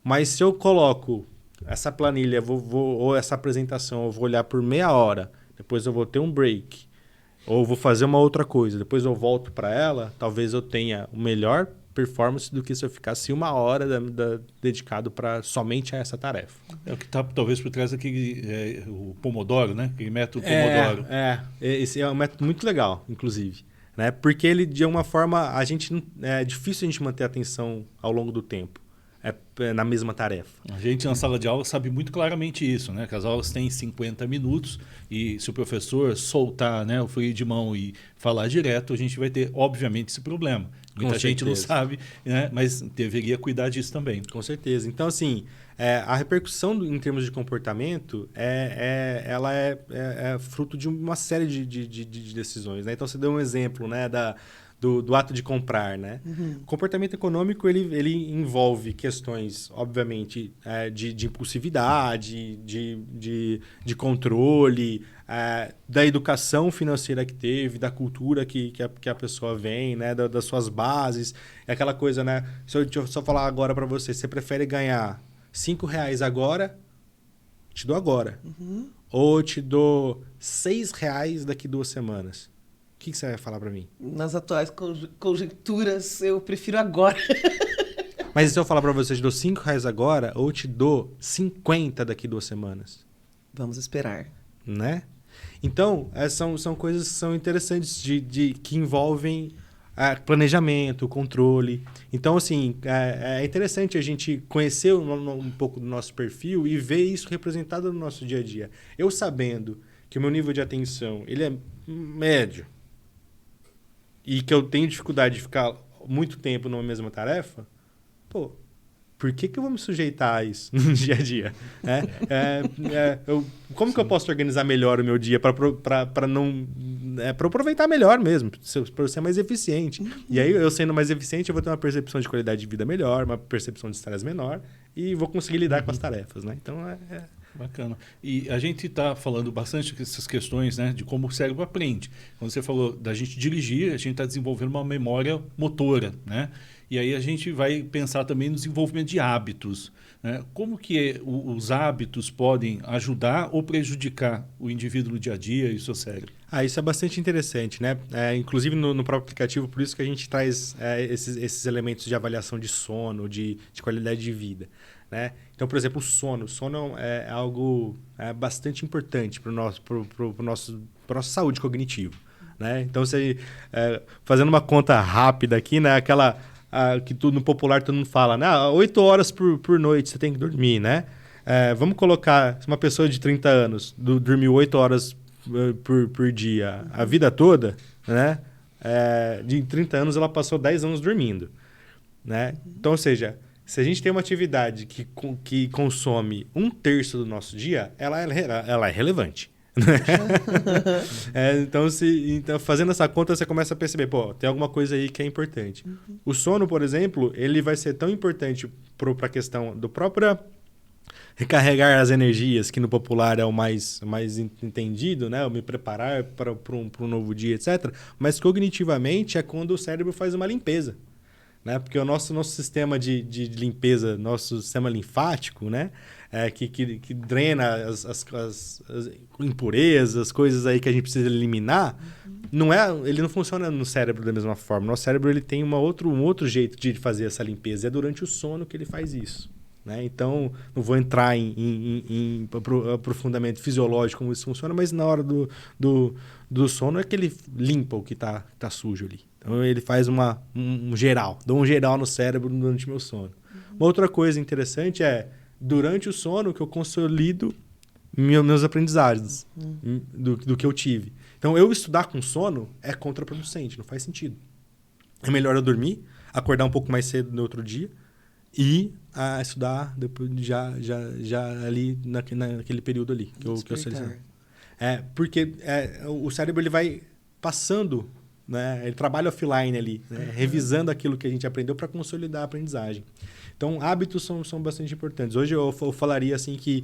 C: Mas se eu coloco essa planilha ou essa apresentação, eu vou olhar por meia hora, depois eu vou ter um break ou vou fazer uma outra coisa, depois eu volto para ela, talvez eu tenha o melhor performance do que se eu ficasse 1 hora dedicado somente a essa tarefa.
B: É o que está talvez por trás daquele o Pomodoro, né? Aquele método Pomodoro.
C: Esse é um método muito legal, inclusive. Né? Porque ele, de uma forma, é difícil a gente manter a atenção ao longo do tempo. Na mesma tarefa.
B: A gente na sala de aula sabe muito claramente isso, né? Que as aulas têm 50 minutos e se o professor soltar, né, o freio de mão e falar direto, a gente vai ter, obviamente, esse problema. Muita gente não sabe, né? Mas deveria cuidar disso também.
C: Com certeza. Então, assim, a repercussão em termos de comportamento, ela é fruto de uma série de decisões. Né? Então, você deu um exemplo, né, do ato de comprar, né? O comportamento econômico, ele envolve questões, obviamente, de impulsividade, de controle, da educação financeira que teve, da cultura que a pessoa vem, né? Das suas bases. É aquela coisa, né? Deixa eu só falar agora para você. Você prefere ganhar R$5 agora? Te dou agora. Ou te dou R$6 daqui 2 semanas? O que você vai falar para mim?
A: Nas atuais conjecturas, eu prefiro agora.
C: Mas se eu falar para você, te dou R$5 agora ou te dou 50 daqui 2 semanas?
A: Vamos esperar.
C: Né? Então, são coisas que são interessantes que envolvem planejamento, controle. Então, assim, é interessante a gente conhecer um pouco do nosso perfil e ver isso representado no nosso dia a dia. Eu sabendo que o meu nível de atenção ele é médio, e que eu tenho dificuldade de ficar muito tempo numa mesma tarefa, por que eu vou me sujeitar a isso no dia a dia? Como que eu posso organizar melhor o meu dia para aproveitar melhor mesmo, para eu ser mais eficiente? E aí, eu sendo mais eficiente, eu vou ter uma percepção de qualidade de vida melhor, uma percepção de estresse menor e vou conseguir lidar com as tarefas. Né? Então,
B: Bacana. E a gente está falando bastante dessas questões, né, de como o cérebro aprende. Quando você falou da gente dirigir, a gente está desenvolvendo uma memória motora, né? E aí a gente vai pensar também no desenvolvimento de hábitos. Né? Como que os hábitos podem ajudar ou prejudicar o indivíduo no dia a dia e o seu cérebro?
C: Isso é bastante interessante, né? Inclusive no próprio aplicativo, por isso que a gente traz esses elementos de avaliação de sono, de qualidade de vida. Né? Então, por exemplo, o sono. O sono é algo bastante importante para a nossa saúde cognitiva. Né? Então, fazendo uma conta rápida aqui, né? Aquela que no popular todo mundo fala, né? 8 horas por noite você tem que dormir. Né? Vamos colocar, se uma pessoa de 30 anos dormiu 8 horas por dia a vida toda, né? De 30 anos ela passou 10 anos dormindo. Né? Então, ou seja, se a gente tem uma atividade que consome 1/3 do nosso dia, ela é relevante. Então, fazendo essa conta, você começa a perceber, tem alguma coisa aí que é importante. O sono, por exemplo, ele vai ser tão importante para a questão do próprio recarregar as energias, que no popular é o mais entendido, né? Me preparar para um novo dia, etc. Mas cognitivamente é quando o cérebro faz uma limpeza. Né? Porque o nosso sistema de limpeza, nosso sistema linfático, né? Que drena as impurezas, as coisas aí que a gente precisa eliminar, ele não funciona no cérebro da mesma forma. Nosso cérebro ele tem um outro jeito de fazer essa limpeza. É durante o sono que ele faz isso. Né? Então, não vou entrar em aprofundamento fisiológico como isso funciona, mas na hora do sono é que ele limpa o que tá sujo ali. Então, ele faz um geral, dá um geral no cérebro durante o meu sono. Uma outra coisa interessante durante o sono, que eu consolido meus aprendizados do que eu tive. Então, eu estudar com sono é contraproducente, não faz sentido. É melhor eu dormir, acordar um pouco mais cedo no outro dia e estudar depois, já ali naquele período ali que eu selecionei. Porque o cérebro ele vai passando né? Ele trabalha offline ali, né? Revisando aquilo que a gente aprendeu para consolidar a aprendizagem. Então, hábitos são bastante importantes. Hoje eu falaria assim que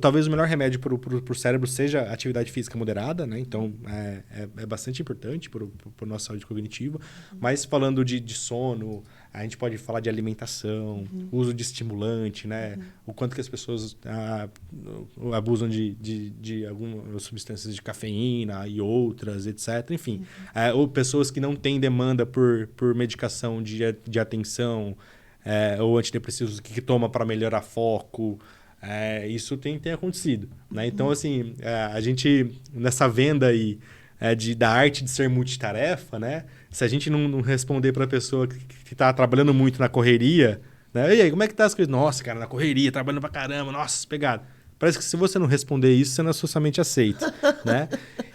C: talvez o melhor remédio para o cérebro seja a atividade física moderada, né? Então, é bastante importante para a nossa saúde cognitiva. Mas falando de sono, a gente pode falar de alimentação, uso de estimulante, né? O quanto que as pessoas abusam de algumas substâncias de cafeína e outras, etc. Enfim, ou pessoas que não têm demanda por medicação de atenção, ou antidepressivos que toma para melhorar foco. Isso tem acontecido, né? Então, assim, a gente, nessa venda aí da arte de ser multitarefa, né? Se a gente não responder para a pessoa que está trabalhando muito na correria, né? E aí, como é que tá as coisas? Nossa, cara, na correria, trabalhando pra caramba, nossa, pegado. Parece que se você não responder isso, você não é socialmente aceito, né?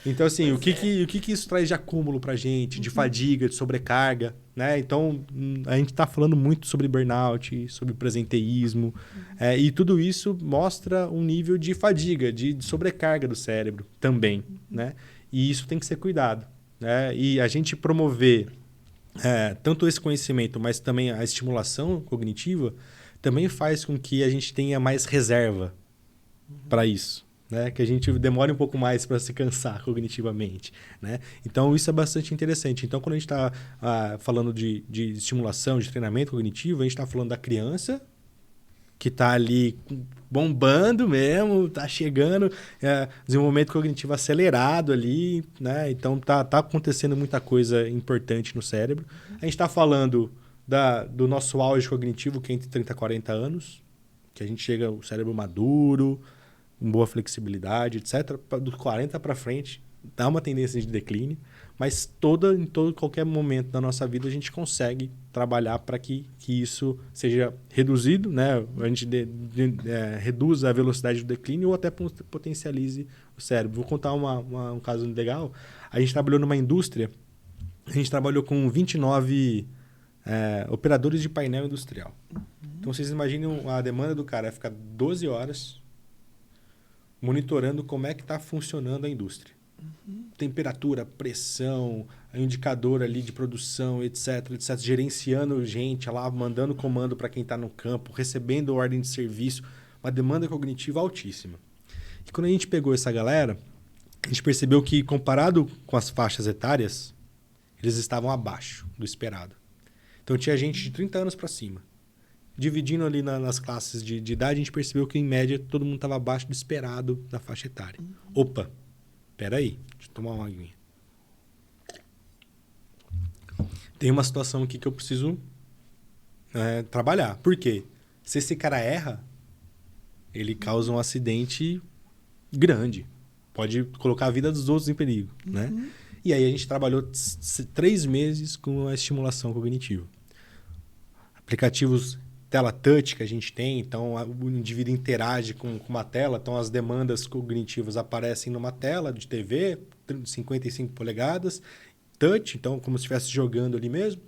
C: Então, assim, o que isso traz de acúmulo pra gente, de fadiga, de sobrecarga, né? Então, a gente está falando muito sobre burnout, sobre presenteísmo, e tudo isso mostra um nível de fadiga, de sobrecarga do cérebro também, né? E isso tem que ser cuidado, né? E a gente promover tanto esse conhecimento, mas também a estimulação cognitiva, também faz com que a gente tenha mais reserva para isso, né? Que a gente demore um pouco mais para se cansar cognitivamente, né? Então, isso é bastante interessante. Então, quando a gente está falando de estimulação, de treinamento cognitivo, a gente está falando da criança que está ali bombando mesmo, está chegando, desenvolvimento cognitivo acelerado ali, né? Então, tá acontecendo muita coisa importante no cérebro. A gente está falando do nosso auge cognitivo, que é entre 30 e 40 anos, que a gente chega o cérebro maduro, com boa flexibilidade, etc. Dos 40 para frente, dá uma tendência de declínio, mas em qualquer momento da nossa vida a gente consegue trabalhar para que isso seja reduzido, né? A gente reduza a velocidade do declínio ou até potencialize o cérebro. Vou contar um caso legal. A gente trabalhou numa indústria, a gente trabalhou com 29 operadores de painel industrial. Então, vocês imaginam a demanda do cara ficar 12 horas monitorando como é que está funcionando a indústria. Temperatura, pressão, indicador ali de produção, etc, gerenciando gente lá, mandando comando para quem está no campo, recebendo ordem de serviço, uma demanda cognitiva altíssima. E quando a gente pegou essa galera, a gente percebeu que, comparado com as faixas etárias, eles estavam abaixo do esperado. Então, tinha gente de 30 anos para cima. Dividindo ali nas classes de idade, a gente percebeu que, em média, todo mundo estava abaixo do esperado da faixa etária. Opa, peraí, deixa eu tomar uma aguinha. Tem uma situação aqui que eu preciso trabalhar. Por quê? Se esse cara erra, ele causa um acidente grande. Pode colocar a vida dos outros em perigo, né? E aí a gente trabalhou 3 meses com a estimulação cognitiva. Aplicativos tela touch que a gente tem, então o indivíduo interage com uma tela, então as demandas cognitivas aparecem numa tela de TV, 55 polegadas, touch, então como se estivesse jogando ali mesmo.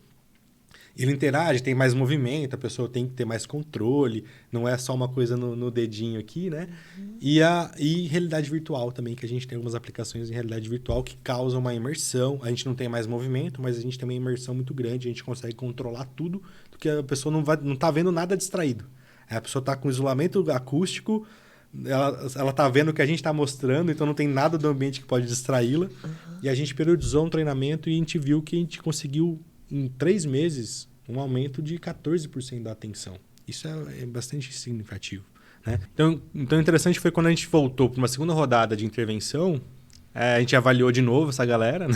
C: Ele interage, tem mais movimento, a pessoa tem que ter mais controle, não é só uma coisa no dedinho aqui, né? E realidade virtual também, que a gente tem algumas aplicações em realidade virtual que causam uma imersão. A gente não tem mais movimento, mas a gente tem uma imersão muito grande, a gente consegue controlar tudo, porque a pessoa não está vendo nada distraído. A pessoa está com isolamento acústico, ela está vendo o que a gente está mostrando, então não tem nada do ambiente que pode distraí-la. E a gente periodizou um treinamento e a gente viu que a gente conseguiu, em 3 meses, um aumento de 14% da atenção. Isso é bastante significativo, né? Então, interessante foi quando a gente voltou para uma segunda rodada de intervenção, a gente avaliou de novo essa galera, né?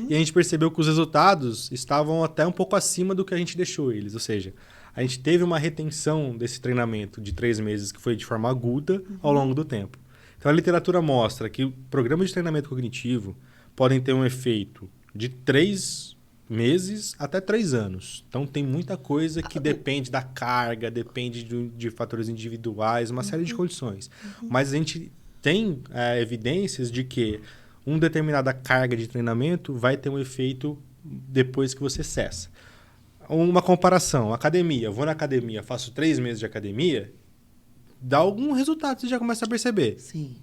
C: E a gente percebeu que os resultados estavam até um pouco acima do que a gente deixou eles. Ou seja, a gente teve uma retenção desse treinamento de 3 meses que foi de forma aguda ao longo do tempo. Então, a literatura mostra que programas de treinamento cognitivo podem ter um efeito de 3 meses até 3 anos. Então, tem muita coisa que depende da carga, depende de fatores individuais, uma série de condições. Mas a gente tem evidências de que uma determinada carga de treinamento vai ter um efeito depois que você cessa. Uma comparação, academia. Eu vou na academia, faço 3 meses de academia, dá algum resultado, você já começa a perceber.
A: Sim.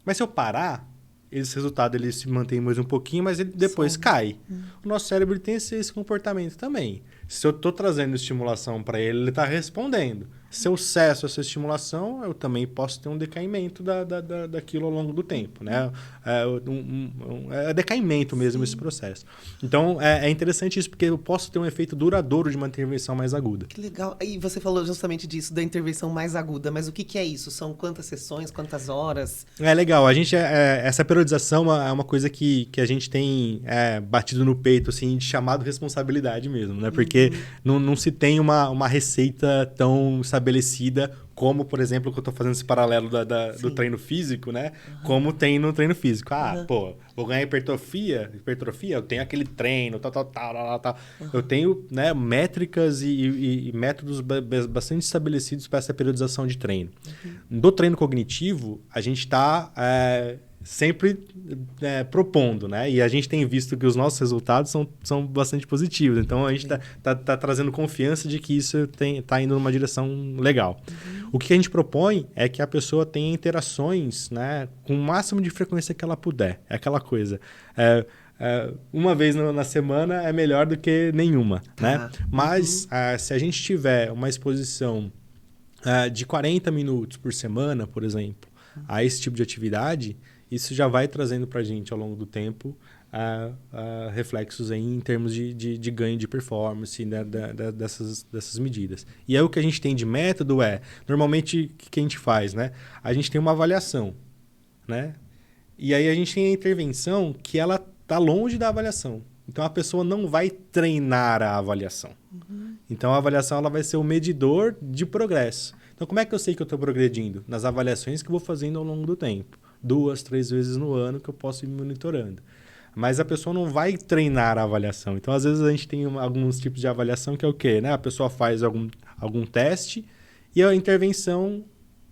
C: Mas se eu parar, esse resultado ele se mantém mais um pouquinho, mas ele depois cai. O nosso cérebro tem esse comportamento também. Se eu estou trazendo estimulação para ele, ele está respondendo. Se eu cesso essa estimulação, eu também posso ter um decaimento daquilo ao longo do tempo, né? É decaimento mesmo esse processo. Então, é interessante isso, porque eu posso ter um efeito duradouro de uma intervenção mais aguda.
A: Que legal. E você falou justamente disso, da intervenção mais aguda, mas o que é isso? São quantas sessões, quantas horas?
C: É legal. A gente, essa periodização é uma coisa que a gente tem batido no peito, assim, de chamado responsabilidade mesmo, né? Porque não se tem uma receita tão estabelecida como, por exemplo, que eu estou fazendo esse paralelo do treino físico, né? Como tem no treino físico. Vou ganhar hipertrofia, eu tenho aquele treino, tal. Eu tenho, né, métricas e métodos bastante estabelecidos para essa periodização de treino. Do treino cognitivo, a gente está sempre propondo, né? E a gente tem visto que os nossos resultados são bastante positivos. Então, a gente tá trazendo confiança de que isso está indo numa direção legal. O que a gente propõe é que a pessoa tenha interações, né, com o máximo de frequência que ela puder. É aquela coisa. Uma vez na semana é melhor do que nenhuma, né? Mas, se a gente tiver uma exposição de 40 minutos por semana, por exemplo, a esse tipo de atividade, isso já vai trazendo para a gente, ao longo do tempo, reflexos aí em termos de ganho de performance, né, dessas medidas. E aí o que a gente tem de método normalmente, o que a gente faz? Né? A gente tem uma avaliação, né? E aí a gente tem a intervenção que ela está longe da avaliação. Então, a pessoa não vai treinar a avaliação. Então, a avaliação ela vai ser o medidor de progresso. Então, como é que eu sei que eu estou progredindo? Nas avaliações que eu vou fazendo ao longo do tempo. 2, 3 vezes no ano que eu posso ir monitorando. Mas a pessoa não vai treinar a avaliação. Então, às vezes, a gente tem alguns tipos de avaliação que é o quê? Né? A pessoa faz algum teste e a intervenção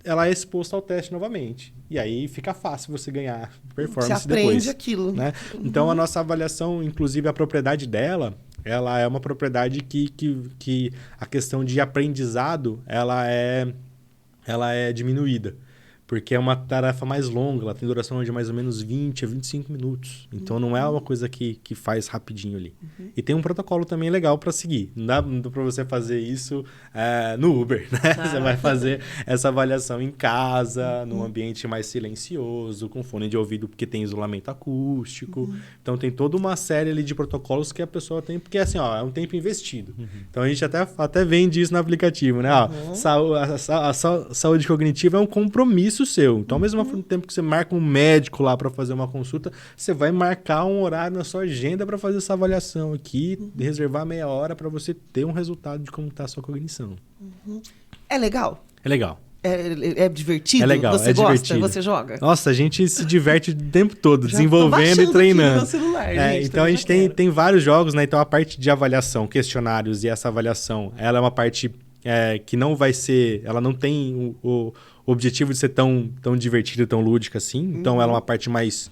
C: ela é exposta ao teste novamente. E aí fica fácil você ganhar performance depois.
A: Você aprende aquilo.
C: Né? Então, a nossa avaliação, inclusive a propriedade dela, ela é uma propriedade que a questão de aprendizado ela é diminuída. Porque é uma tarefa mais longa, ela tem duração de mais ou menos 20 a 25 minutos. Então, não é uma coisa que faz rapidinho ali. E tem um protocolo também legal para seguir. Não dá para você fazer isso no Uber, né? Você vai fazer essa avaliação em casa, num ambiente mais silencioso, com fone de ouvido, porque tem isolamento acústico. Então, tem toda uma série ali de protocolos que a pessoa tem, porque assim, é um tempo investido. Então, a gente até vende isso no aplicativo, né? A saúde cognitiva é um compromisso seu. Então, ao mesmo tempo que você marca um médico lá para fazer uma consulta, você vai marcar um horário na sua agenda para fazer essa avaliação aqui, reservar meia hora para você ter um resultado de como está a sua cognição.
A: É legal?
C: É legal.
A: É divertido?
C: É legal,
A: você gosta?
C: divertido.
A: Você joga?
C: Nossa, a gente se diverte o tempo todo,
A: Já
C: desenvolvendo e treinando.
A: No celular, gente,
C: então, a gente tem vários jogos, né? Então, a parte de avaliação, questionários e essa avaliação, ela é uma parte que não vai ser... Ela não tem o objetivo de ser tão divertida, tão lúdica assim. Então, ela é uma parte mais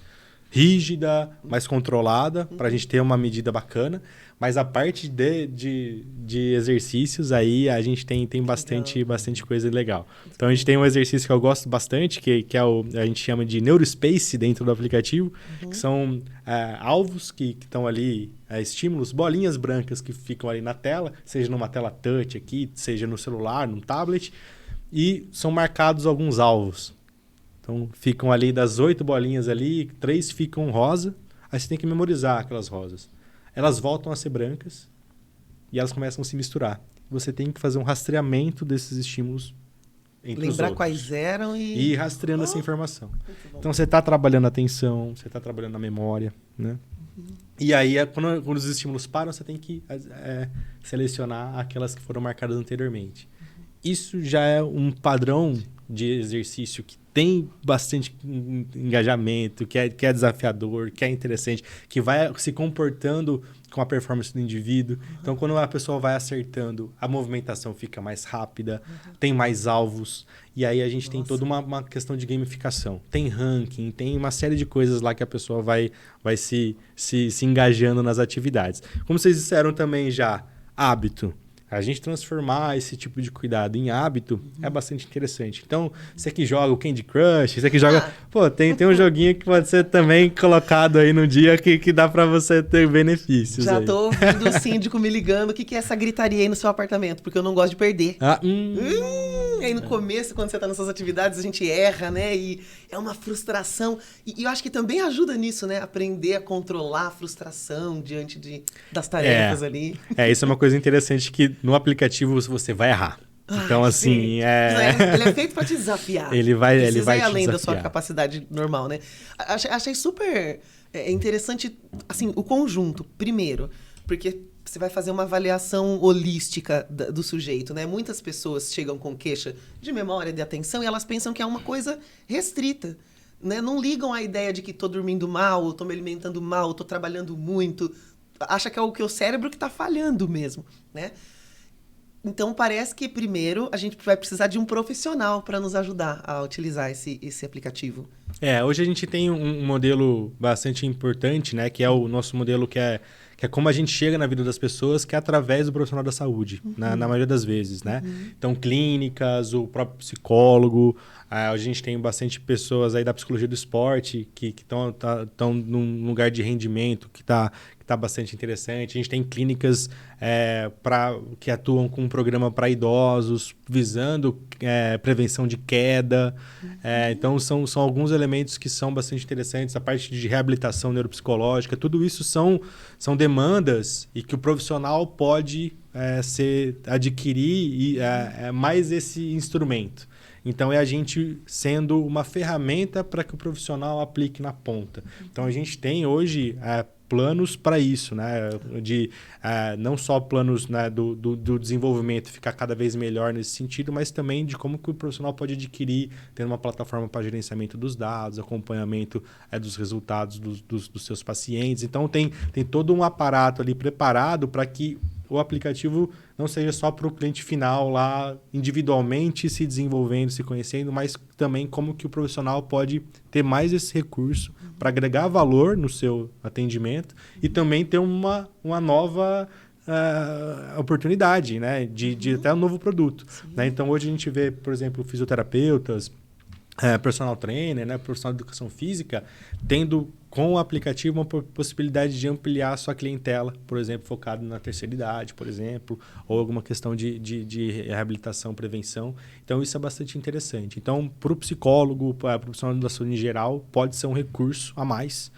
C: rígida, mais controlada, para a gente ter uma medida bacana. Mas a parte de exercícios, aí a gente tem bastante coisa legal. Então, a gente tem um exercício que eu gosto bastante, que a gente chama de Neurospace dentro do aplicativo, que são alvos que estão ali, estímulos, bolinhas brancas que ficam ali na tela, seja numa tela touch aqui, seja no celular, num tablet, e são marcados alguns alvos. Então, ficam ali das 8 bolinhas ali, 3 ficam rosa, aí você tem que memorizar aquelas rosas. Elas voltam a ser brancas e elas começam a se misturar. Você tem que fazer um rastreamento desses estímulos entre os outros.
A: Lembrar quais eram e...
C: E ir rastreando essa informação. Então, você está trabalhando a atenção, você está trabalhando a memória, né? E aí, quando os estímulos param, você tem que selecionar aquelas que foram marcadas anteriormente. Isso já é um padrão de exercício que tem bastante engajamento, que é desafiador, que é interessante, que vai se comportando com a performance do indivíduo. Então, quando a pessoa vai acertando, a movimentação fica mais rápida, tem mais alvos, e aí a gente tem toda uma questão de gamificação. Tem ranking, tem uma série de coisas lá que a pessoa vai se engajando nas atividades. Como vocês disseram também já, hábito. a gente transformar esse tipo de cuidado em hábito é bastante interessante. Então, você que joga o Candy Crush, você que joga... Pô, tem um joguinho que pode ser também colocado aí no dia que dá pra você ter benefícios.
A: Já
C: aí.
A: tô ouvindo o síndico me ligando. O que é essa gritaria aí no seu apartamento? Porque eu não gosto de perder. Aí no começo, quando você tá nessas atividades, a gente erra, né? E é uma frustração. E eu acho que também ajuda nisso, né? Aprender a controlar a frustração diante das tarefas ali.
C: Isso é uma coisa interessante que no aplicativo você vai errar. Então, assim,
A: Ele é feito para te desafiar.
C: Ele vai
A: ir
C: te
A: além da
C: desafiar.
A: sua capacidade normal, né? Achei super interessante, assim, o conjunto. Primeiro, porque você vai fazer uma avaliação holística do sujeito, né? Muitas pessoas chegam com queixa de memória, de atenção, e elas pensam que é uma coisa restrita, né? Não ligam à ideia de que tô dormindo mal, tô me alimentando mal, tô trabalhando muito. Acha que é o cérebro que está falhando mesmo, né? Então, parece que, primeiro, a gente vai precisar de um profissional para nos ajudar a utilizar esse aplicativo.
C: Hoje a gente tem um modelo bastante importante, né? Que é o nosso modelo que é como a gente chega na vida das pessoas, que é através do profissional da saúde, na maioria das vezes, né? Então, clínicas, o próprio psicólogo, a gente tem bastante pessoas aí da psicologia do esporte que estão num lugar de rendimento que está bastante interessante. A gente tem clínicas que atuam com um programa para idosos, visando prevenção de queda. Então, são alguns elementos que são bastante interessantes. A parte de reabilitação neuropsicológica, tudo isso são demandas e que o profissional pode adquirir mais esse instrumento. Então, é a gente sendo uma ferramenta para que o profissional aplique na ponta. Então, a gente tem hoje planos para isso, né? Não só planos, né, do desenvolvimento ficar cada vez melhor nesse sentido, mas também de como que o profissional pode adquirir, tendo uma plataforma para gerenciamento dos dados, acompanhamento dos resultados dos seus pacientes. Então, tem todo um aparato ali preparado para que o aplicativo não seja só para o cliente final lá individualmente se desenvolvendo, se conhecendo, mas também como que o profissional pode ter mais esse recurso para agregar valor no seu atendimento e também ter uma nova oportunidade, né, de até um novo produto. Né? Então, hoje a gente vê, por exemplo, fisioterapeutas, personal trainer, né, profissional de educação física, tendo com o aplicativo uma possibilidade de ampliar a sua clientela, por exemplo, focado na terceira idade, por exemplo, ou alguma questão de reabilitação, prevenção. Então, isso é bastante interessante. Então, para o psicólogo, para o profissional da saúde em geral, pode ser um recurso a mais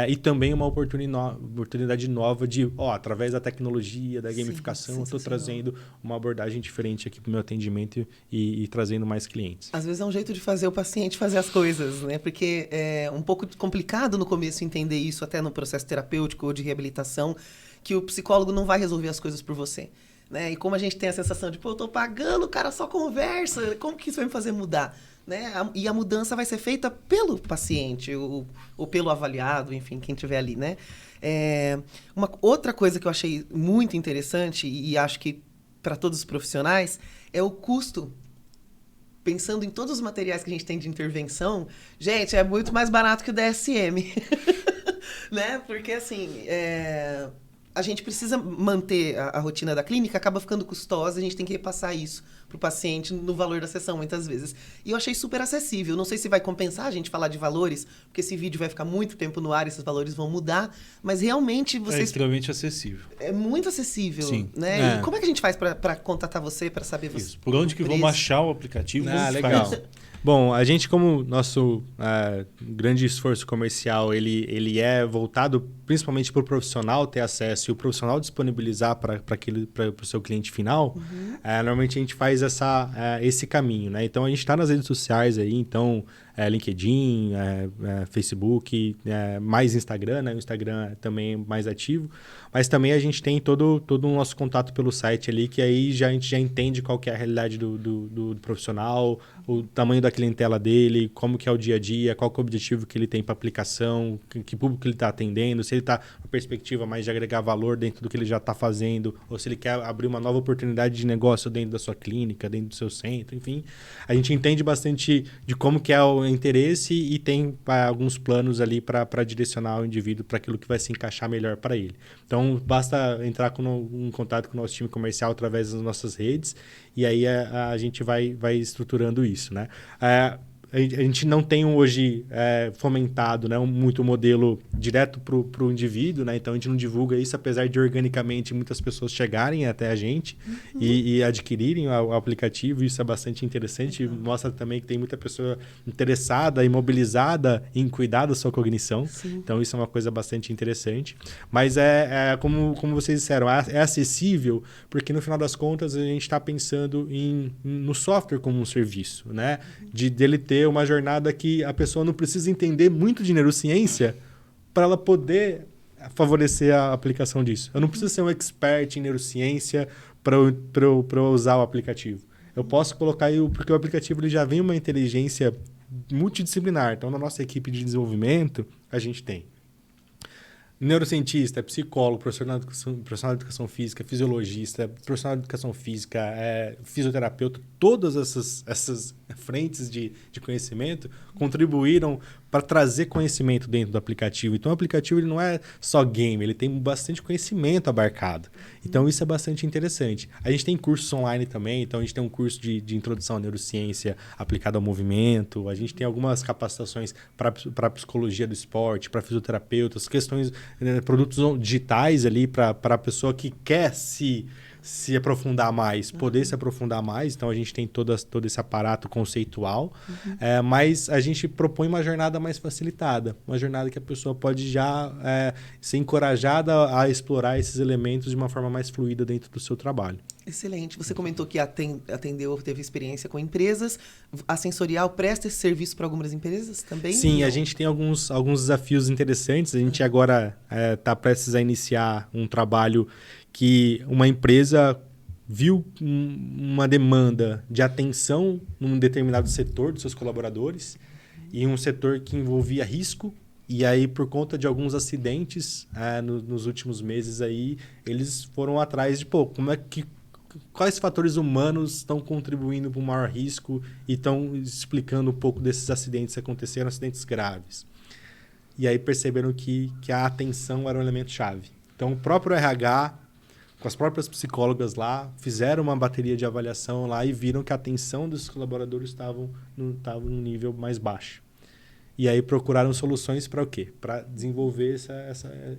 C: e também uma oportunidade nova de, através da tecnologia, da gamificação, eu estou trazendo uma abordagem diferente aqui para o meu atendimento e trazendo mais clientes.
A: Às vezes é um jeito de fazer o paciente fazer as coisas, né? Porque é um pouco complicado no começo entender isso, até no processo terapêutico ou de reabilitação, que o psicólogo não vai resolver as coisas por você. Né? E como a gente tem a sensação de, eu tô pagando, o cara só conversa, como que isso vai me fazer mudar? Né? E a mudança vai ser feita pelo paciente ou pelo avaliado, enfim, quem estiver ali, né? Uma outra coisa que eu achei muito interessante e acho que para todos os profissionais é o custo. Pensando em todos os materiais que a gente tem de intervenção, gente, é muito mais barato que o DSM. Né? Porque, assim, a gente precisa manter a rotina da clínica, acaba ficando custosa, a gente tem que repassar isso para o paciente no valor da sessão, muitas vezes. E eu achei super acessível. Não sei se vai compensar a gente falar de valores, porque esse vídeo vai ficar muito tempo no ar, esses valores vão mudar, mas realmente vocês...
B: É extremamente acessível.
A: É muito acessível.
B: Sim.
A: Né? E como é que a gente faz para contatar você, para saber você?
B: Isso. Por onde que vamos achar o aplicativo?
C: Legal. Bom, a gente, como nosso grande esforço comercial, ele é voltado principalmente para o profissional ter acesso e o profissional disponibilizar para o seu cliente final, normalmente a gente faz esse caminho. Né? Então, a gente está nas redes sociais aí, então... LinkedIn, Facebook, mais Instagram, né? O Instagram também é mais ativo. Mas também a gente tem todo o nosso contato pelo site ali, que aí a gente já entende qual que é a realidade do profissional, o tamanho da clientela dele, como que é o dia a dia, qual que é o objetivo que ele tem para aplicação, que público ele está atendendo, se ele está com perspectiva mais de agregar valor dentro do que ele já está fazendo, ou se ele quer abrir uma nova oportunidade de negócio dentro da sua clínica, dentro do seu centro, enfim. A gente entende bastante de como que é o interesse e tem alguns planos ali para direcionar o indivíduo para aquilo que vai se encaixar melhor para ele. Então, basta entrar em contato com o nosso time comercial através das nossas redes e aí a gente vai estruturando isso, né? A gente não tem hoje fomentado, né, muito o modelo direto para o indivíduo, né? Então a gente não divulga isso, apesar de organicamente muitas pessoas chegarem até a gente e adquirirem o aplicativo. Isso é bastante interessante. Mostra também que tem muita pessoa interessada e mobilizada em cuidar da sua cognição.
A: Sim.
C: Então isso é uma coisa bastante interessante. Mas como vocês disseram, é acessível porque no final das contas a gente está pensando no software como um serviço, né? Dele ter uma jornada que a pessoa não precisa entender muito de neurociência para ela poder favorecer a aplicação disso. Eu não preciso ser um expert em neurociência para eu usar o aplicativo. Eu posso colocar, porque o aplicativo ele já vem uma inteligência multidisciplinar. Então, na nossa equipe de desenvolvimento, a gente tem neurocientista, psicólogo, profissional de educação física, fisiologista, profissional de educação física, fisioterapeuta, todas essas frentes de conhecimento contribuíram para trazer conhecimento dentro do aplicativo. Então, o aplicativo ele não é só game, ele tem bastante conhecimento abarcado. Então, isso é bastante interessante. A gente tem cursos online também, então a gente tem um curso de introdução à neurociência aplicada ao movimento, a gente tem algumas capacitações para psicologia do esporte, para fisioterapeutas, questões, produtos digitais ali para a pessoa que quer se aprofundar mais, poder se aprofundar mais. Então, a gente tem todo esse aparato conceitual, mas a gente propõe uma jornada mais facilitada, uma jornada que a pessoa pode já ser encorajada a explorar esses elementos de uma forma mais fluida dentro do seu trabalho.
A: Excelente. Você comentou que teve experiência com empresas. A Sensorial presta esse serviço para algumas empresas também?
C: Sim, a gente tem alguns desafios interessantes. A gente agora está prestes a iniciar um trabalho que uma empresa viu uma demanda de atenção num determinado setor dos seus colaboradores e um setor que envolvia risco. E aí, por conta de alguns acidentes nos últimos meses, aí, eles foram atrás de quais fatores humanos estão contribuindo para o maior risco e estão explicando um pouco desses acidentes que aconteceram, acidentes graves. E aí perceberam que a atenção era um elemento-chave. Então, o próprio RH, com as próprias psicólogas lá, fizeram uma bateria de avaliação lá e viram que a atenção dos colaboradores estava num nível mais baixo. E aí procuraram soluções para o quê? Para desenvolver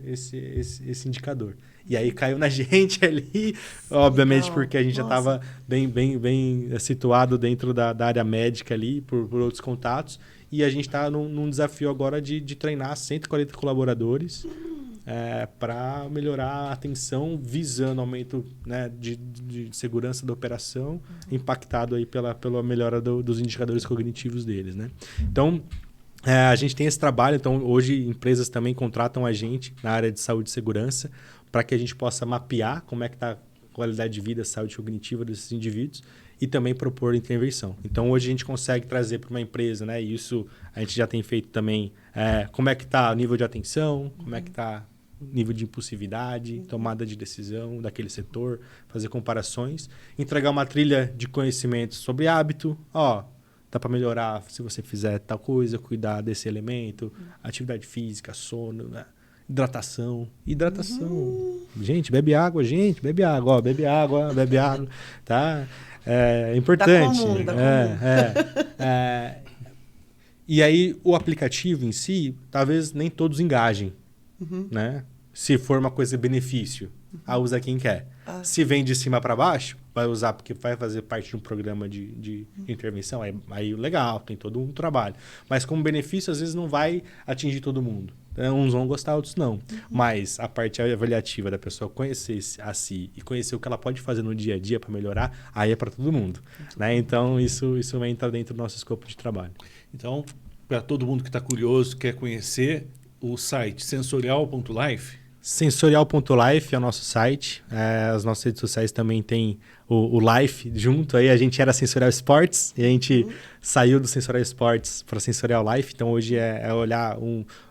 C: esse indicador. E aí caiu na gente ali, obviamente, porque a gente já estava bem situado dentro da área médica ali, por outros contatos. E a gente está num desafio agora de treinar 140 colaboradores para melhorar a atenção, visando aumento, né, de segurança da operação, impactado aí pela melhora dos indicadores cognitivos deles, né? Então, a gente tem esse trabalho. Então, hoje, empresas também contratam a gente na área de saúde e segurança para que a gente possa mapear como é que está a qualidade de vida, a saúde cognitiva desses indivíduos e também propor intervenção. Então, hoje a gente consegue trazer para uma empresa, né? E isso a gente já tem feito também, como é que está o nível de atenção, como é que está o nível de impulsividade, tomada de decisão daquele setor, fazer comparações, entregar uma trilha de conhecimentos sobre hábito, dá para melhorar se você fizer tal coisa, cuidar desse elemento, atividade física, sono, né? Hidratação. Gente, bebe água, bebe água, tá? É importante.
A: Dá comum.
C: E aí, o aplicativo em si, talvez nem todos engajem, né? Se for uma coisa benefício, usa quem quer. Se vem de cima para baixo, vai usar porque vai fazer parte de um programa de intervenção, aí legal, tem todo um trabalho. Mas como benefício, às vezes não vai atingir todo mundo. Uns vão gostar, outros não. Mas a parte avaliativa da pessoa conhecer a si e conhecer o que ela pode fazer no dia a dia para melhorar, aí é para todo mundo. Né? Então, isso entra dentro do nosso escopo de trabalho.
B: Então, para todo mundo que está curioso, quer conhecer o site sensorial.life?
C: Sensorial.life é o nosso site. As nossas redes sociais também tem o Life junto. Aí a gente era Sensorial Sports e a gente saiu do Sensorial Sports para Sensorial Life. Então hoje é olhar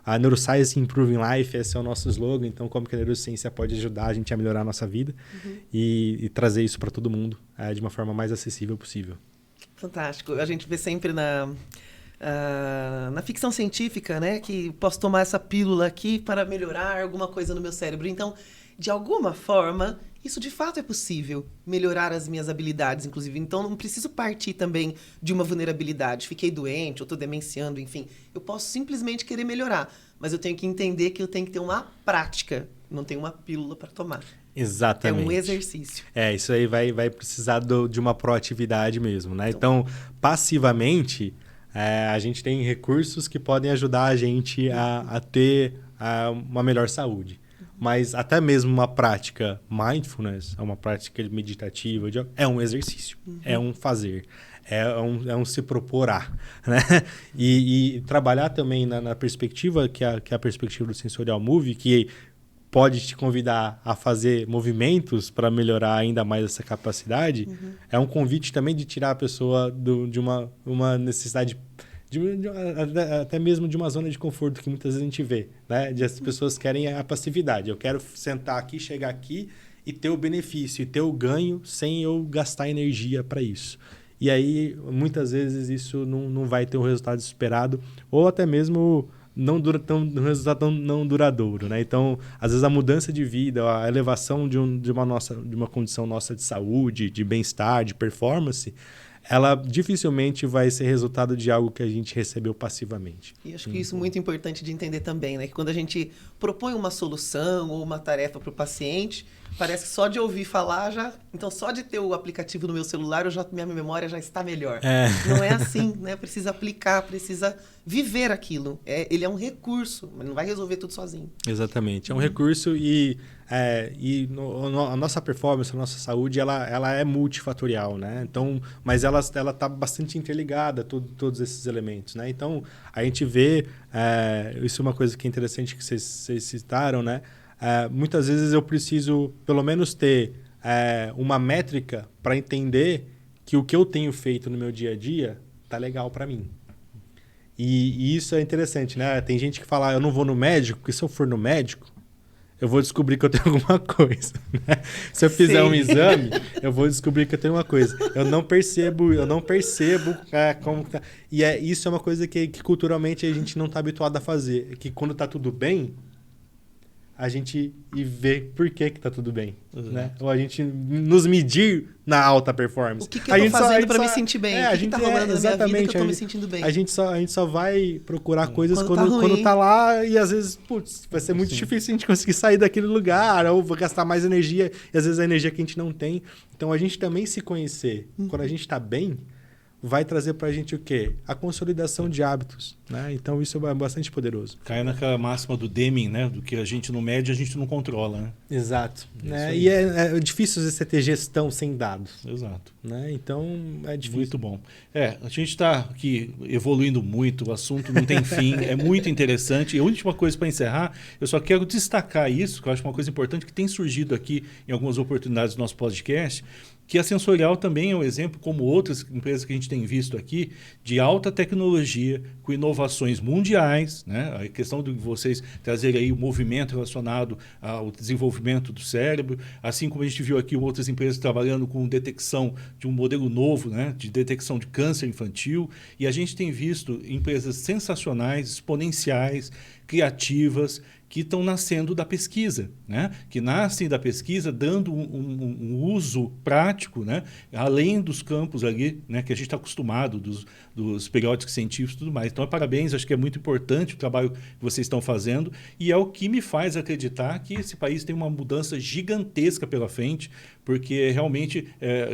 C: a Neuroscience Improving Life, esse é o nosso slogan. Então como que a neurociência pode ajudar a gente a melhorar a nossa vida e trazer isso para todo mundo de uma forma mais acessível possível.
A: Fantástico. A gente vê sempre na ficção científica, né? Que posso tomar essa pílula aqui para melhorar alguma coisa no meu cérebro. Então, de alguma forma, isso de fato é possível, melhorar as minhas habilidades, inclusive. Então, não preciso partir também de uma vulnerabilidade. Fiquei doente, eu estou demenciando, enfim. Eu posso simplesmente querer melhorar, mas eu tenho que entender que eu tenho que ter uma prática, não tenho uma pílula para tomar.
C: Exatamente.
A: É um exercício.
C: Isso aí vai precisar de uma proatividade mesmo, né? Então, passivamente, a gente tem recursos que podem ajudar a gente a ter uma melhor saúde. Mas até mesmo uma prática mindfulness, uma prática meditativa, é um exercício, é um fazer, é um se propor a, né? E trabalhar também na perspectiva, que é a perspectiva do Sensorial Move, que pode te convidar a fazer movimentos para melhorar ainda mais essa capacidade, é um convite também de tirar a pessoa de uma necessidade, até mesmo de uma zona de conforto que muitas vezes a gente vê, né? De as pessoas querem a passividade. Eu quero sentar aqui, chegar aqui e ter o benefício, e ter o ganho sem eu gastar energia para isso. E aí, muitas vezes, isso não vai ter um resultado esperado, ou até mesmo um resultado não duradouro, né? Então, às vezes a mudança de vida, a elevação de uma condição nossa de saúde, de bem-estar, de performance, ela dificilmente vai ser resultado de algo que a gente recebeu passivamente.
A: E acho que isso é muito importante de entender também, né? Que quando a gente propõe uma solução ou uma tarefa para o paciente, parece que só de ouvir falar então só de ter o aplicativo no meu celular, minha memória já está melhor. Não é assim, né? Precisa aplicar, precisa viver aquilo. Ele é um recurso, mas não vai resolver tudo sozinho.
C: Exatamente. É um recurso e a nossa performance, a nossa saúde, ela é multifatorial, né? Então, mas ela está bastante interligada a todos esses elementos, né? Então, a gente vê, isso é uma coisa que é interessante que vocês citaram, né? Muitas vezes eu preciso, pelo menos, ter uma métrica para entender que o que eu tenho feito no meu dia a dia tá legal para mim. E isso é interessante, né? Tem gente que fala, eu não vou no médico, porque se eu for no médico, eu vou descobrir que eu tenho alguma coisa, né? Se eu fizer um exame, eu vou descobrir que eu tenho uma coisa. Eu não percebo como tá. E isso é uma coisa que culturalmente a gente não está habituado a fazer. Que quando está tudo bem, a gente vê por que está tudo bem, né? Ou a gente nos medir na alta performance.
A: O que eu estou fazendo para me sentir bem? O que está rolando na minha vida que eu estou me sentindo bem?
C: A gente só vai procurar coisas quando tá lá e às vezes, vai ser muito difícil a gente conseguir sair daquele lugar ou vou gastar mais energia e às vezes a energia que a gente não tem. Então a gente também se conhecer quando a gente está bem vai trazer para a gente o quê? A consolidação de hábitos, né? Então isso é bastante poderoso.
B: Cai naquela máxima do Deming, né? Do que a gente não mede, a gente não controla, né?
C: Exato. Né? E é difícil você ter gestão sem dados.
B: Exato.
C: Né? Então é difícil.
B: Muito bom. A gente está aqui evoluindo muito, o assunto não tem fim, é muito interessante. E a última coisa para encerrar, eu só quero destacar isso, que eu acho uma coisa importante que tem surgido aqui em algumas oportunidades do nosso podcast, que a Sensorial também é um exemplo, como outras empresas que a gente tem visto aqui, de alta tecnologia, com inovações mundiais, né? A questão de vocês trazerem aí o movimento relacionado ao desenvolvimento do cérebro, assim como a gente viu aqui outras empresas trabalhando com detecção de um modelo novo, né? De detecção de câncer infantil, e a gente tem visto empresas sensacionais, exponenciais, criativas, que estão nascendo da pesquisa, né? Que nascem da pesquisa dando um uso prático, né? Além dos campos ali, né? Que a gente está acostumado, dos periódicos científicos e tudo mais. Então, parabéns, acho que é muito importante o trabalho que vocês estão fazendo e é o que me faz acreditar que esse país tem uma mudança gigantesca pela frente, porque realmente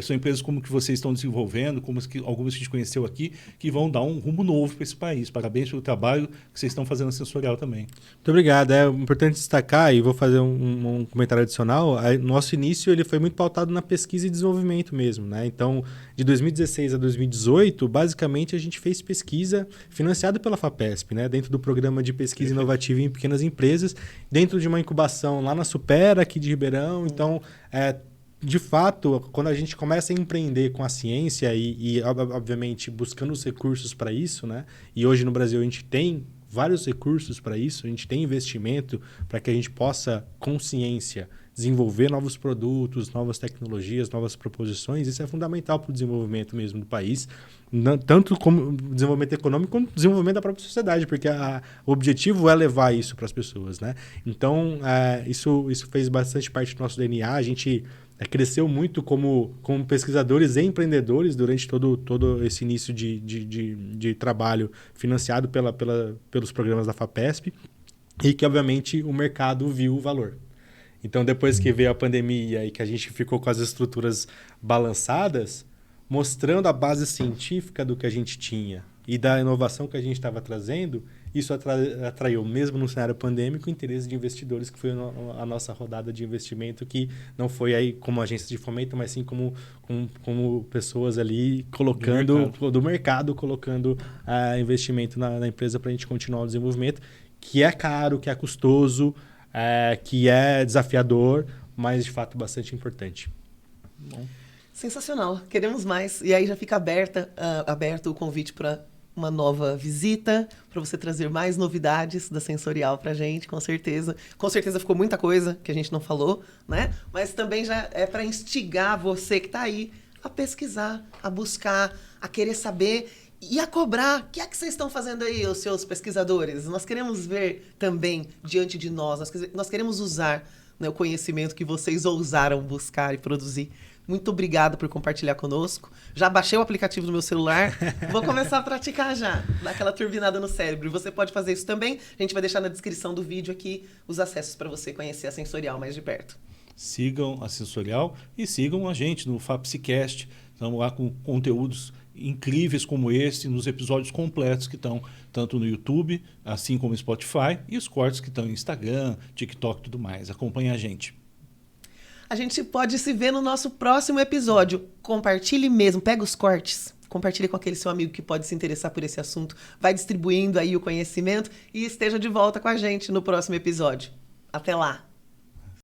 B: são empresas como que vocês estão desenvolvendo, como algumas que a gente conheceu aqui, que vão dar um rumo novo para esse país. Parabéns pelo trabalho que vocês estão fazendo na Sensorial também.
C: Muito obrigado. É importante destacar, e vou fazer um comentário adicional, nosso início ele foi muito pautado na pesquisa e desenvolvimento mesmo, né? Então, de 2016 a 2018, basicamente a gente fez pesquisa financiada pela FAPESP, né? Dentro do programa de pesquisa inovativa em pequenas empresas, dentro de uma incubação lá na Supera, aqui de Ribeirão. Então, de fato, quando a gente começa a empreender com a ciência e obviamente, buscando os recursos para isso, né? E hoje no Brasil a gente tem vários recursos para isso, a gente tem investimento para que a gente possa, com ciência, desenvolver novos produtos, novas tecnologias, novas proposições. Isso é fundamental para o desenvolvimento mesmo do país, tanto como desenvolvimento econômico, quanto desenvolvimento da própria sociedade, porque o objetivo é levar isso para as pessoas, né? Então, isso fez bastante parte do nosso DNA. A gente cresceu muito como pesquisadores e empreendedores durante todo esse início de trabalho financiado pelos programas da FAPESP, e que, obviamente, o mercado viu o valor. Então, depois que veio a pandemia e que a gente ficou com as estruturas balançadas, mostrando a base científica do que a gente tinha e da inovação que a gente estava trazendo, isso atraiu, mesmo no cenário pandêmico, o interesse de investidores, que foi a nossa rodada de investimento, que não foi aí como agência de fomento, mas sim como pessoas ali colocando do mercado colocando investimento na empresa para a gente continuar o desenvolvimento, que é caro, que é custoso, que é desafiador, mas de fato bastante importante.
A: Bom. Sensacional, queremos mais. E aí já fica aberto o convite para uma nova visita, para você trazer mais novidades da Sensorial para a gente, com certeza. Com certeza ficou muita coisa que a gente não falou, né? Mas também já é para instigar você que está aí a pesquisar, a buscar, a querer saber e a cobrar. O que é que vocês estão fazendo aí, os seus pesquisadores? Nós queremos ver também diante de nós, nós queremos usar, né, o conhecimento que vocês ousaram buscar e produzir. Muito obrigado por compartilhar conosco. Já baixei o aplicativo no meu celular. Vou começar a praticar já. Dar aquela turbinada no cérebro. E você pode fazer isso também. A gente vai deixar na descrição do vídeo aqui os acessos para você conhecer a Sensorial mais de perto.
B: Sigam a Sensorial e sigam a gente no FAPSicast. Estamos lá com conteúdos incríveis como esse, nos episódios completos que estão tanto no YouTube, assim como no Spotify, e os cortes que estão no Instagram, TikTok e tudo mais. Acompanhe a gente.
A: A gente pode se ver no nosso próximo episódio. Compartilhe mesmo, pega os cortes, compartilhe com aquele seu amigo que pode se interessar por esse assunto, vai distribuindo aí o conhecimento e esteja de volta com a gente no próximo episódio. Até lá!